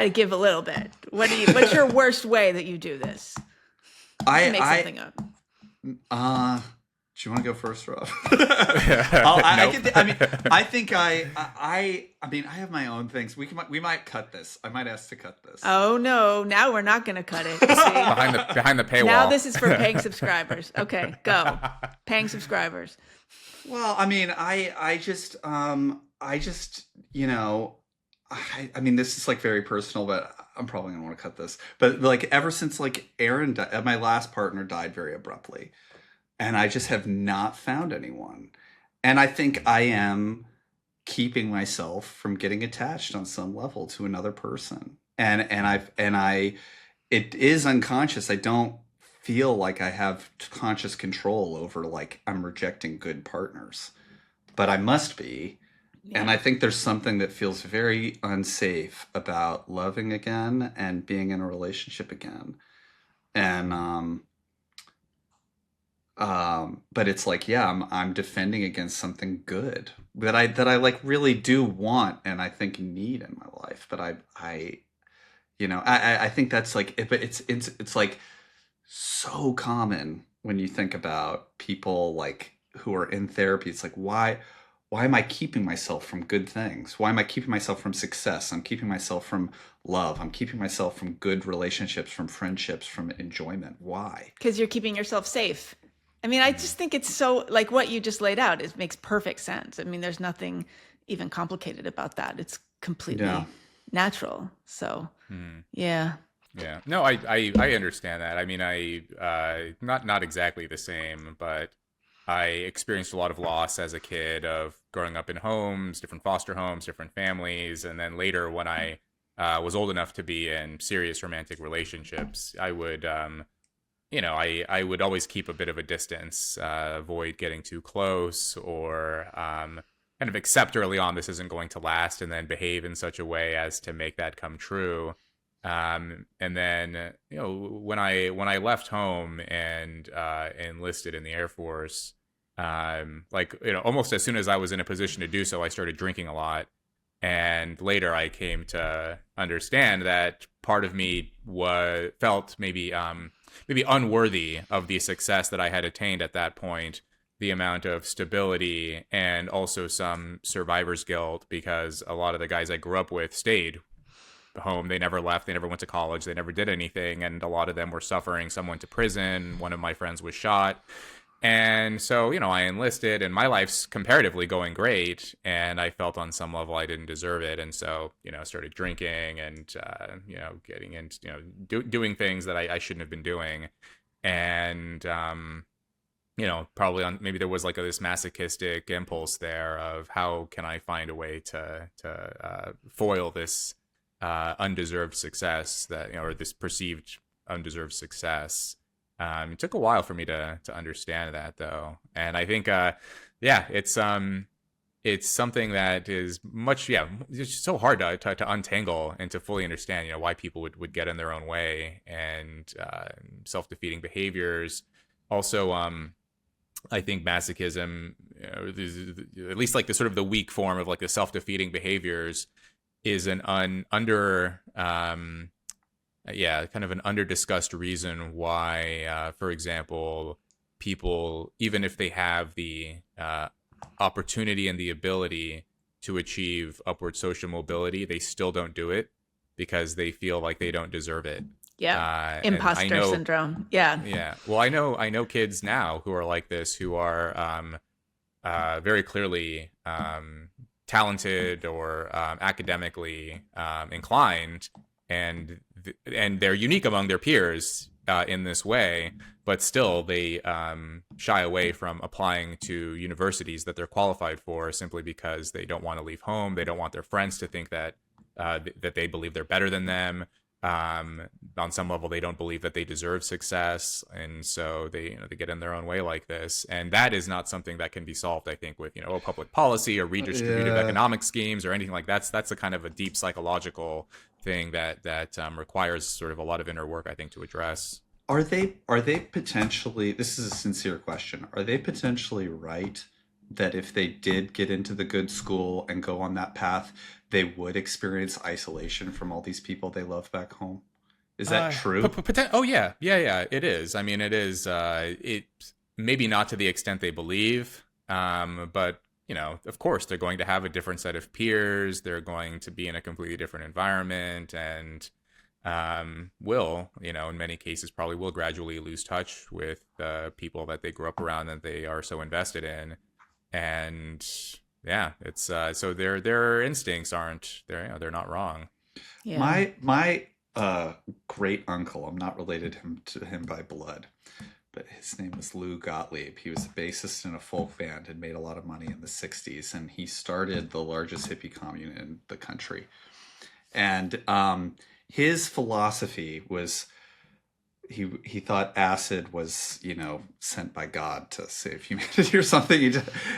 give a little bit. What's your worst way that you do this? Make something up. Do you want to go first, Rob? Nope. I have my own things. We might cut this. I might ask to cut this. Oh no! Now we're not going to cut it. See? behind the paywall. Now this is for paying subscribers. Okay, go. Paying subscribers. Well, I mean, this is like very personal, but I'm probably gonna want to cut this. But like ever since like Aaron, my last partner died very abruptly. And I just have not found anyone. And I think I am keeping myself from getting attached on some level to another person. And it is unconscious. I don't feel like I have conscious control over like I'm rejecting good partners, but I must be. Yeah. And I think there's something that feels very unsafe about loving again and being in a relationship again. And, but it's like, yeah, I'm defending against something good that I like really do want and I think need in my life. life. But I think that's like, but it's like so common when you think about people like who are in therapy. It's like, why am I keeping myself from good things? Why am I keeping myself from success? I'm keeping myself from love. I'm keeping myself from good relationships, from friendships, from enjoyment. Why? Because you're keeping yourself safe. I mean, I just think it's so, like what you just laid out, it makes perfect sense. I mean, there's nothing even complicated about that. It's completely Yeah. natural. So, yeah. Yeah. No, I understand that. I mean, not exactly the same, but I experienced a lot of loss as a kid of growing up in homes, different foster homes, different families, and then later when I was old enough to be in serious romantic relationships, I would I would always keep a bit of a distance, avoid getting too close, or kind of accept early on this isn't going to last, and then behave in such a way as to make that come true. And then when I left home and enlisted in the Air Force, almost as soon as I was in a position to do so, I started drinking a lot. And later I came to understand that part of me felt maybe unworthy of the success that I had attained at that point, the amount of stability, and also some survivor's guilt, because a lot of the guys I grew up with stayed home. They never left. They never went to college. They never did anything. And a lot of them were suffering. Some went to prison. One of my friends was shot. And so, I enlisted, and my life's comparatively going great. And I felt on some level I didn't deserve it. And so, started drinking and, getting into, doing things that I shouldn't have been doing. And, probably maybe there was like this masochistic impulse there of how can I find a way to foil this undeserved success or this perceived undeserved success. It took a while for me to understand that, though, and I think it's something that is it's so hard to untangle and to fully understand why people would get in their own way, and self-defeating behaviors. Also, I think masochism, at least like the sort of the weak form of like the self-defeating behaviors, is an kind of an under-discussed reason why, for example, people, even if they have the opportunity and the ability to achieve upward social mobility, they still don't do it because they feel like they don't deserve it. Yeah. Imposter syndrome. Yeah. Yeah. Well, I know kids now who are like this, who are very clearly talented or academically inclined, and they're unique among their peers in this way, but still they shy away from applying to universities that they're qualified for simply because they don't want to leave home. They don't want their friends to think that they believe they're better than them. On some level, they don't believe that they deserve success, and so they get in their own way like this. And that is not something that can be solved, I think, with public policy or redistributive economic schemes or anything like that. That's a kind of a deep psychological thing that requires sort of a lot of inner work, I think, to address. Are they potentially? This is a sincere question. Are they potentially right that if they did get into the good school and go on that path, they would experience isolation from all these people they love back home? Is that true? Oh yeah, it is. I mean, it is. It maybe not to the extent they believe, but of course, they're going to have a different set of peers. They're going to be in a completely different environment, and will, in many cases, probably will gradually lose touch with people that they grew up around that they are so invested in. And yeah, it's so their instincts aren't, they're not wrong. Yeah. My great uncle, I'm not related to him by blood, but his name was Lou Gottlieb. He was a bassist in a folk band and made a lot of money in the 60s, and he started the largest hippie commune in the country. And his philosophy was, he thought acid was, sent by God to save humanity or something.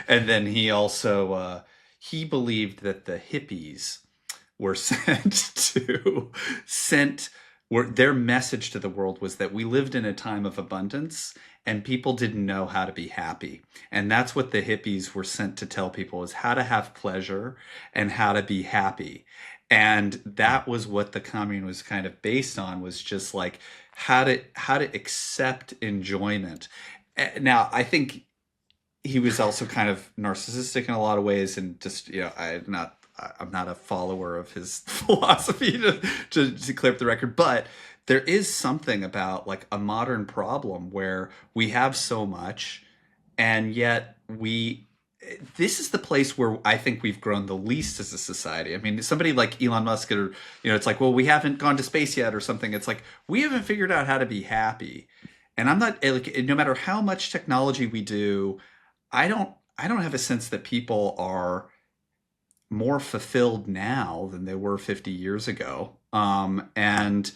And then he also, he believed that the hippies were their message to the world was that we lived in a time of abundance and people didn't know how to be happy. And that's what the hippies were sent to tell people, is how to have pleasure and how to be happy. And that was what the commune was kind of based on, was just like how to accept enjoyment. Now, I think he was also kind of narcissistic in a lot of ways, and just, I'm not a follower of his philosophy, to clear up the record, but there is something about like a modern problem where we have so much, and yet this is the place where I think we've grown the least as a society. I mean, somebody like Elon Musk, or, it's like, well, we haven't gone to space yet or something. It's like, we haven't figured out how to be happy. And I'm not like, no matter how much technology we do, I don't have a sense that people are more fulfilled now than they were 50 years ago. And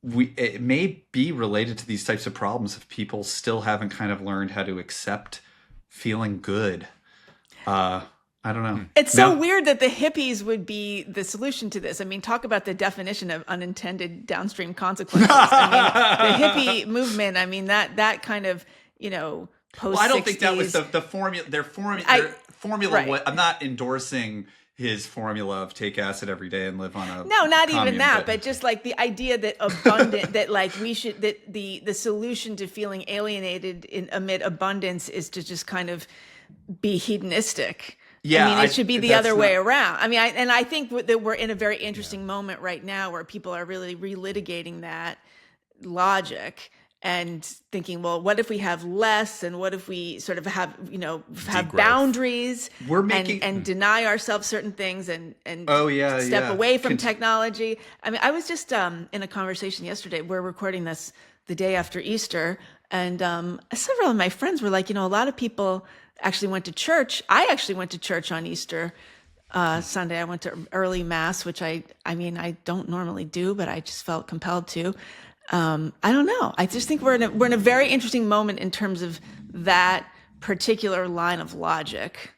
it may be related to these types of problems if people still haven't kind of learned how to accept feeling good. I don't know. It's so weird that the hippies would be the solution to this. I mean, talk about the definition of unintended downstream consequences. I mean, the hippie movement, I mean, that kind of, post-60s. Well, I don't think that was the formula. Their formula. Right. I'm not endorsing his formula of take acid every day and live on a no, not commune, even that, but just like the idea that that like we should, that the solution to feeling alienated amid abundance is to just kind of be hedonistic. Yeah, I mean, it should be the other way around. I mean, I think that we're in a very interesting moment right now where people are really relitigating that logic and thinking, well, what if we have less, and what if we sort of have, have boundaries, and deny ourselves certain things, and step away from technology. I mean, I was just in a conversation yesterday. We're recording this the day after Easter, and several of my friends were like, a lot of people actually went to church. I actually went to church on Easter Sunday. I went to early mass, which I mean, I don't normally do, but I just felt compelled to. I don't know. I just think we're in a very interesting moment in terms of that particular line of logic.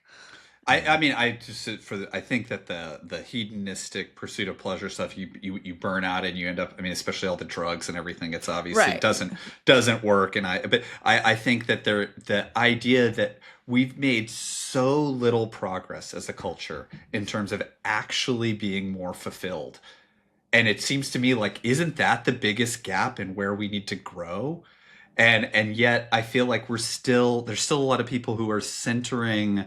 I mean, I think that the hedonistic pursuit of pleasure stuff, you burn out and you end up, I mean, especially all the drugs and everything, it's obviously right. doesn't work. And I think that the idea that we've made so little progress as a culture in terms of actually being more fulfilled. And it seems to me like, isn't that the biggest gap in where we need to grow? And yet I feel like there's still a lot of people who are centering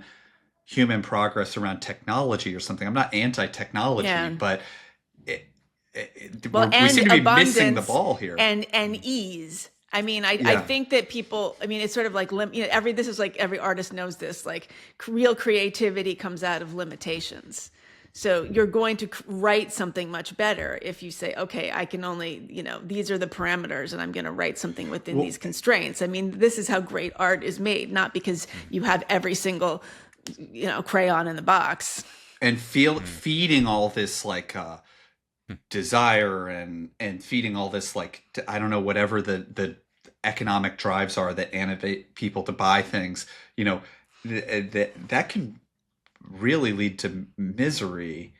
human progress around technology or something. I'm not anti-technology, but we seem to be missing the ball here. And ease. I mean, I think that people, I mean, it's sort of like, this is like, every artist knows this, like real creativity comes out of limitations. So you're going to write something much better if you say, okay, I can only, these are the parameters, and I'm going to write something within these constraints. I mean, this is how great art is made, not because you have every single, crayon in the box. And feeding all this like desire and feeding all this like, I don't know, whatever the economic drives are that animate people to buy things, that can really lead to misery.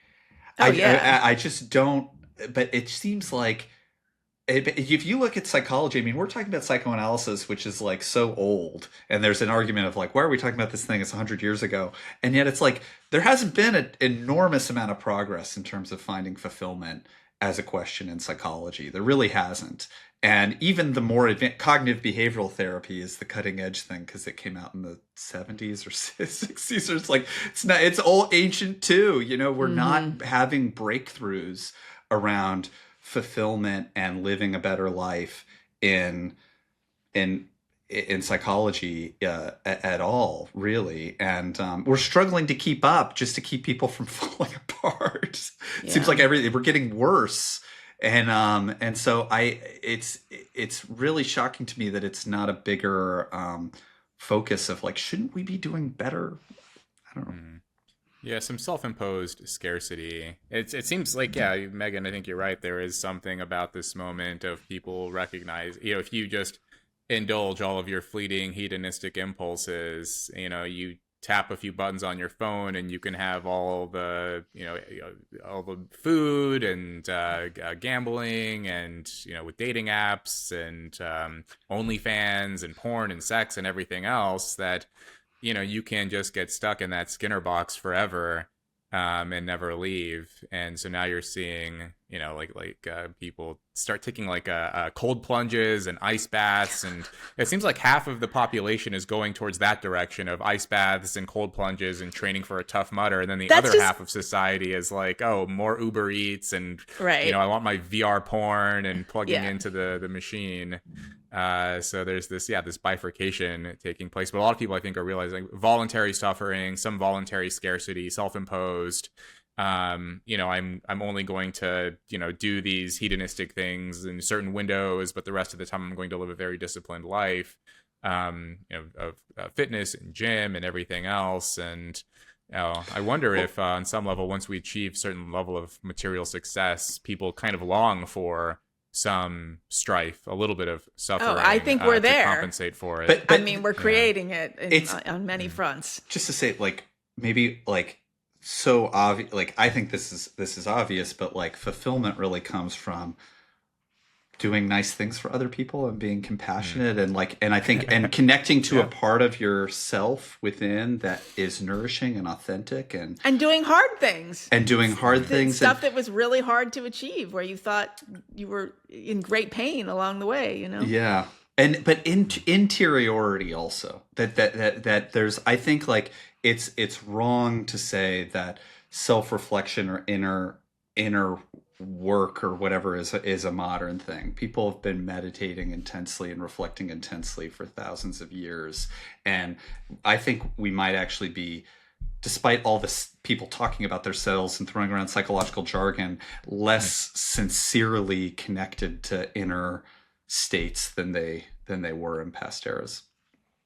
I just don't, but it seems like if you look at psychology, I mean, we're talking about psychoanalysis, which is like so old, and there's an argument of like, why are we talking about this thing? It's 100 years ago. And yet it's like, there hasn't been an enormous amount of progress in terms of finding fulfillment as a question in psychology. There really hasn't. And even the more advanced cognitive behavioral therapy is the cutting edge thing, because it came out in the 70s or 60s. Or it's old ancient too. We're not having breakthroughs around fulfillment and living a better life in psychology at all, really. And we're struggling to keep up, just to keep people from falling apart. It seems like we're getting worse. And so it's really shocking to me that it's not a bigger focus of like, shouldn't we be doing better? I don't know. Yeah, some self-imposed scarcity. It seems like, Megan, I think you're right. There is something about this moment of people recognize, if you just indulge all of your fleeting hedonistic impulses, you tap a few buttons on your phone and you can have all the food and gambling and with dating apps and OnlyFans and porn and sex and everything else, that you can just get stuck in that Skinner box forever. and never leave. And so now you're seeing, people start taking cold plunges and ice baths, and it seems like half of the population is going towards that direction of ice baths and cold plunges and training for a Tough Mudder, and then the other half of society is like, oh, more Uber Eats and I want my VR porn and plugging into the machine. So there's this bifurcation taking place, but a lot of people I think are realizing voluntary suffering, some voluntary scarcity, self-imposed. I'm only going to do these hedonistic things in certain windows, but the rest of the time I'm going to live a very disciplined life, of fitness and gym and everything else. And I wonder if on some level, once we achieve certain level of material success, people kind of long for some strife, a little bit of suffering. Oh, I think we're there to compensate for it. But we're creating it on many fronts. Just to say, maybe so obvious. I think this is obvious, but fulfillment really comes from doing nice things for other people and being compassionate and I think and connecting to a part of yourself within that is nourishing and authentic and doing hard things stuff that was really hard to achieve, where you thought you were in great pain along the way, but interiority also that there's, I think, it's wrong to say that self-reflection or inner work or whatever is a modern thing. People have been meditating intensely and reflecting intensely for thousands of years, and I think we might actually be, despite all this people talking about themselves and throwing around psychological jargon, less sincerely connected to inner states than they were in past eras.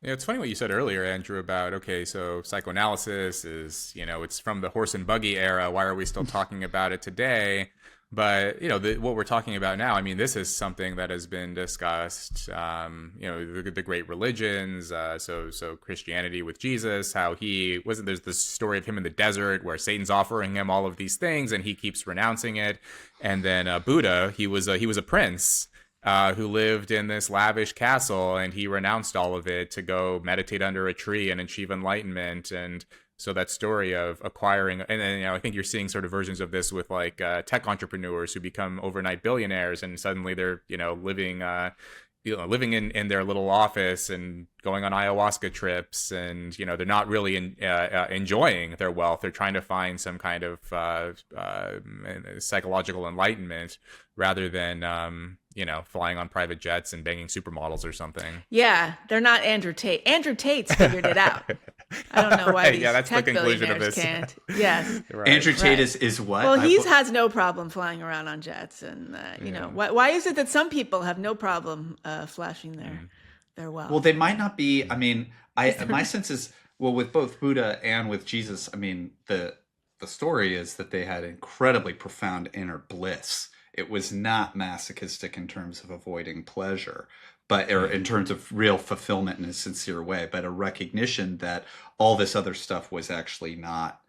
It's funny what you said earlier, Andrew, about, so psychoanalysis is, it's from the horse and buggy era. Why are we still talking about it today? But, what we're talking about now, this is something that has been discussed, the great religions. So Christianity with Jesus, how there's this story of him in the desert where Satan's offering him all of these things and he keeps renouncing it. And then Buddha, he was a prince who lived in this lavish castle, and he renounced all of it to go meditate under a tree and achieve enlightenment. And so that story of acquiring, and then I think you're seeing sort of versions of this with tech entrepreneurs who become overnight billionaires, and suddenly they're living in their little office and going on ayahuasca trips, and they're not really enjoying their wealth. They're trying to find some kind of psychological enlightenment rather than flying on private jets and banging supermodels or something. Yeah, they're not Andrew Tate. Andrew Tate's figured it out. I don't know why these that's tech the conclusion of billionaires this. Can't. Yes. Right. Andrew Tate is what? Well, he has no problem flying around on jets, and why is it that some people have no problem flashing their wealth? Well, they might not be. My sense is, with both Buddha and with Jesus, the story is that they had incredibly profound inner bliss. It was not masochistic in terms of avoiding pleasure, or in terms of real fulfillment in a sincere way, but a recognition that all this other stuff was actually not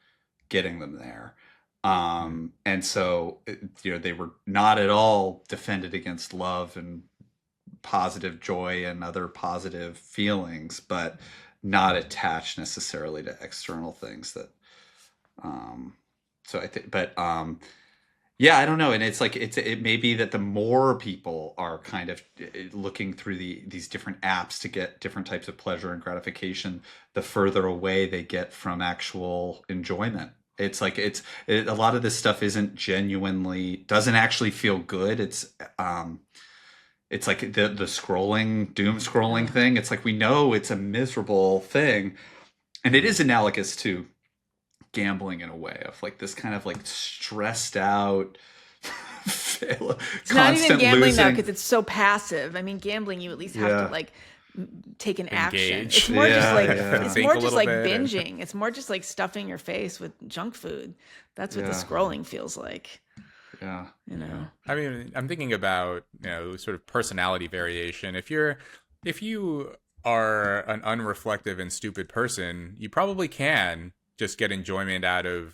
getting them there. And so, they were not at all defended against love and positive joy and other positive feelings, but not attached necessarily to external things that, so I think, but, yeah, I don't know. And it's it may be that the more people are kind of looking through these different apps to get different types of pleasure and gratification, the further away they get from actual enjoyment. It's a lot of this stuff doesn't actually feel good. It's like the scrolling, doom scrolling thing. It's we know it's a miserable thing, and it is analogous to gambling in a way of this kind of stressed out it's not even gambling though, because it's so passive. Gambling, you at least have to take an action. It's more just binging. It's more just stuffing your face with junk food. That's what the scrolling feels like. Yeah. I'm thinking about sort of personality variation. If you are an unreflective and stupid person, you probably can just get enjoyment out of,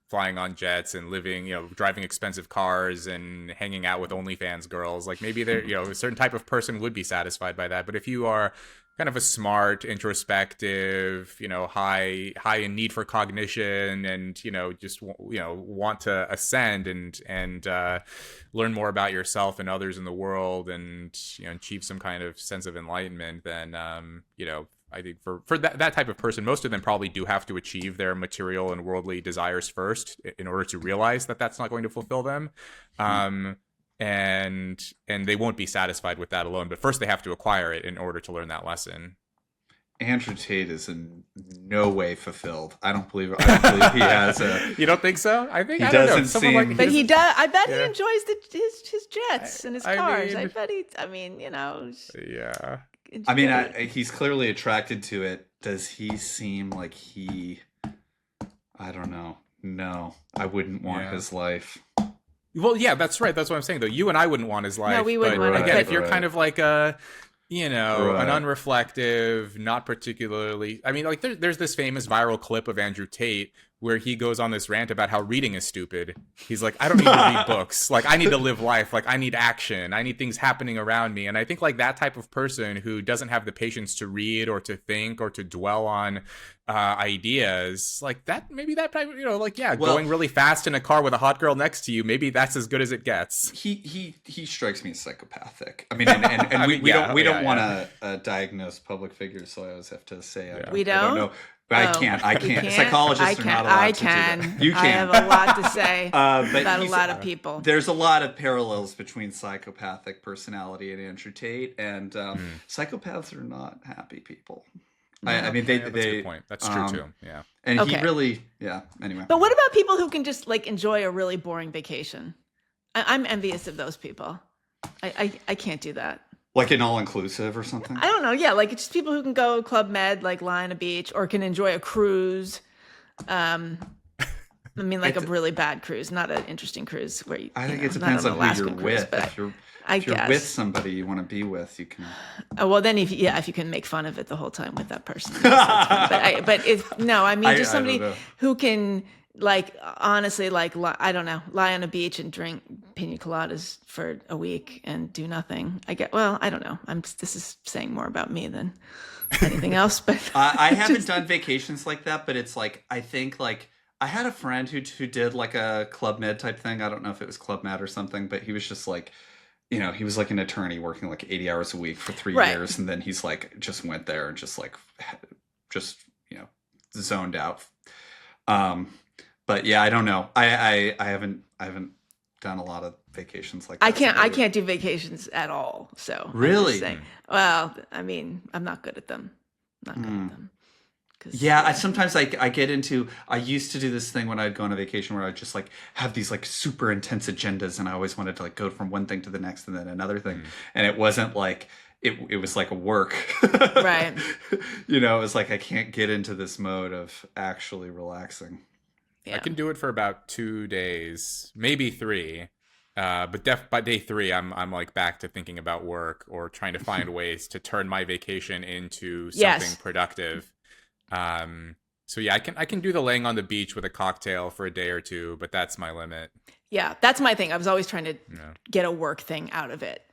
flying on jets and living, driving expensive cars and hanging out with OnlyFans girls. Like maybe there, a certain type of person would be satisfied by that. But if you are kind of a smart, introspective, high in need for cognition, and just want to ascend and learn more about yourself and others in the world, and achieve some kind of sense of enlightenment, then I think for that type of person, most of them probably do have to achieve their material and worldly desires first in order to realize that that's not going to fulfill them. And they won't be satisfied with that alone. But first they have to acquire it in order to learn that lesson. Andrew Tate is in no way fulfilled. I don't believe he has a... You don't think so? I think he I don't know. doesn't seem... But he does. I bet he enjoys his jets and his cars. I bet he... Yeah. I mean, he's clearly attracted to it. Does he seem like he... I don't know. No, I wouldn't want his life. Well, yeah, that's right. That's what I'm saying, though. You and I wouldn't want his life. No, we wouldn't want it. Again, if you're right. kind of like a, an unreflective, not particularly... I mean, like, there's this famous viral clip of Andrew Tate where he goes on this rant about how reading is stupid. He's like, I don't need to read books. Like, I need to live life. Like, I need action. I need things happening around me. And I think, like, that type of person who doesn't have the patience to read or to think or to dwell on ideas, like that, maybe that type, going really fast in a car with a hot girl next to you, maybe that's as good as it gets. He strikes me as psychopathic. I mean, and we don't want to diagnose public figures, so I always have to say we don't. I don't know. I can't. Psychologists are not allowed to do that. You can. I have a lot to say about a lot of people. There's a lot of parallels between psychopathic personality and Andrew Tate, and psychopaths are not happy people. I mean, that's a good point. That's true too. Yeah. And he really, anyway. But what about people who can just like enjoy a really boring vacation? I'm envious of those people. I can't do that. Like an all-inclusive or something? I don't know. Yeah, like it's just people who can go Club Med, like lie on a beach, or can enjoy a cruise. I mean, like a really bad cruise, not an interesting cruise where you. I think it depends on who you're with. If you're with somebody you want to be with, you can. Oh well, then if you can make fun of it the whole time with that person. Just somebody who can. Like, honestly, like, I don't know, lie on a beach and drink pina coladas for a week and do nothing. I don't know. This is saying more about me than anything else. But I haven't done vacations like that, but it's like, I think like, I had a friend who did like a Club Med type thing. I don't know if it was Club Med or something, but he was just like, he was like an attorney working like 80 hours a week for 3 years. And then he's like, just went there and just zoned out. But yeah, I don't know. I haven't done a lot of vacations like that. I can't do vacations at all. So really, well, I mean, I'm not good at them. Sometimes I get into. I used to do this thing when I'd go on a vacation where I'd just like have these like super intense agendas, and I always wanted to like go from one thing to the next and then another thing, and it wasn't like. It was like a work. Right. It was like I can't get into this mode of actually relaxing. Yeah. I can do it for about 2 days, maybe 3. But by day 3, I'm like back to thinking about work or trying to find ways to turn my vacation into something productive. So yeah, I can do the laying on the beach with a cocktail for a day or 2, but that's my limit. Yeah, that's my thing. I was always trying to get a work thing out of it.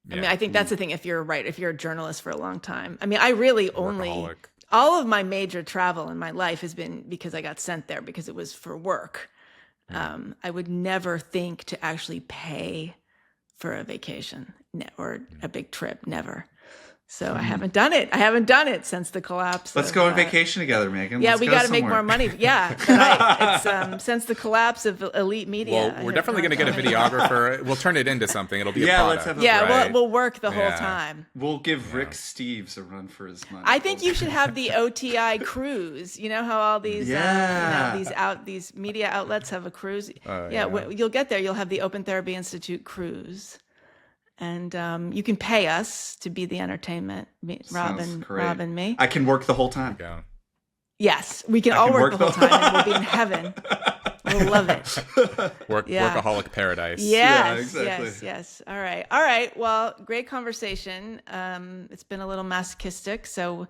I mean, I think that's the thing. If you're a journalist for a long time. I mean, I really only. All of my major travel in my life has been because I got sent there because it was for work. I would never think to actually pay for a vacation or a big trip, never. So I haven't done it. I haven't done it since the collapse. Let's go on vacation together, Megan. Yeah, we got to make more money. Yeah, it's since the collapse of elite media. Well, we're definitely going to get a videographer. We'll turn it into something. It'll be a product. Let's have we'll work the whole time. We'll give Rick Steves a run for his money. I think you should have the OTI cruise. You know how all these these media outlets have a cruise. You'll get there. You'll have the Open Therapy Institute cruise. And you can pay us to be the entertainment, Rob and me. I can work the whole time. Yes, we can all work the whole time, and we'll be in heaven. I love it. Workaholic paradise. Yes, exactly. yes. All right. Well, great conversation. It's been a little masochistic, so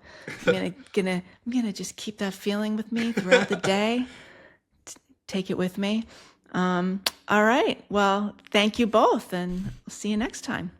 I'm gonna just keep that feeling with me throughout the day. Take it with me. All right. Well, thank you both, and we'll see you next time.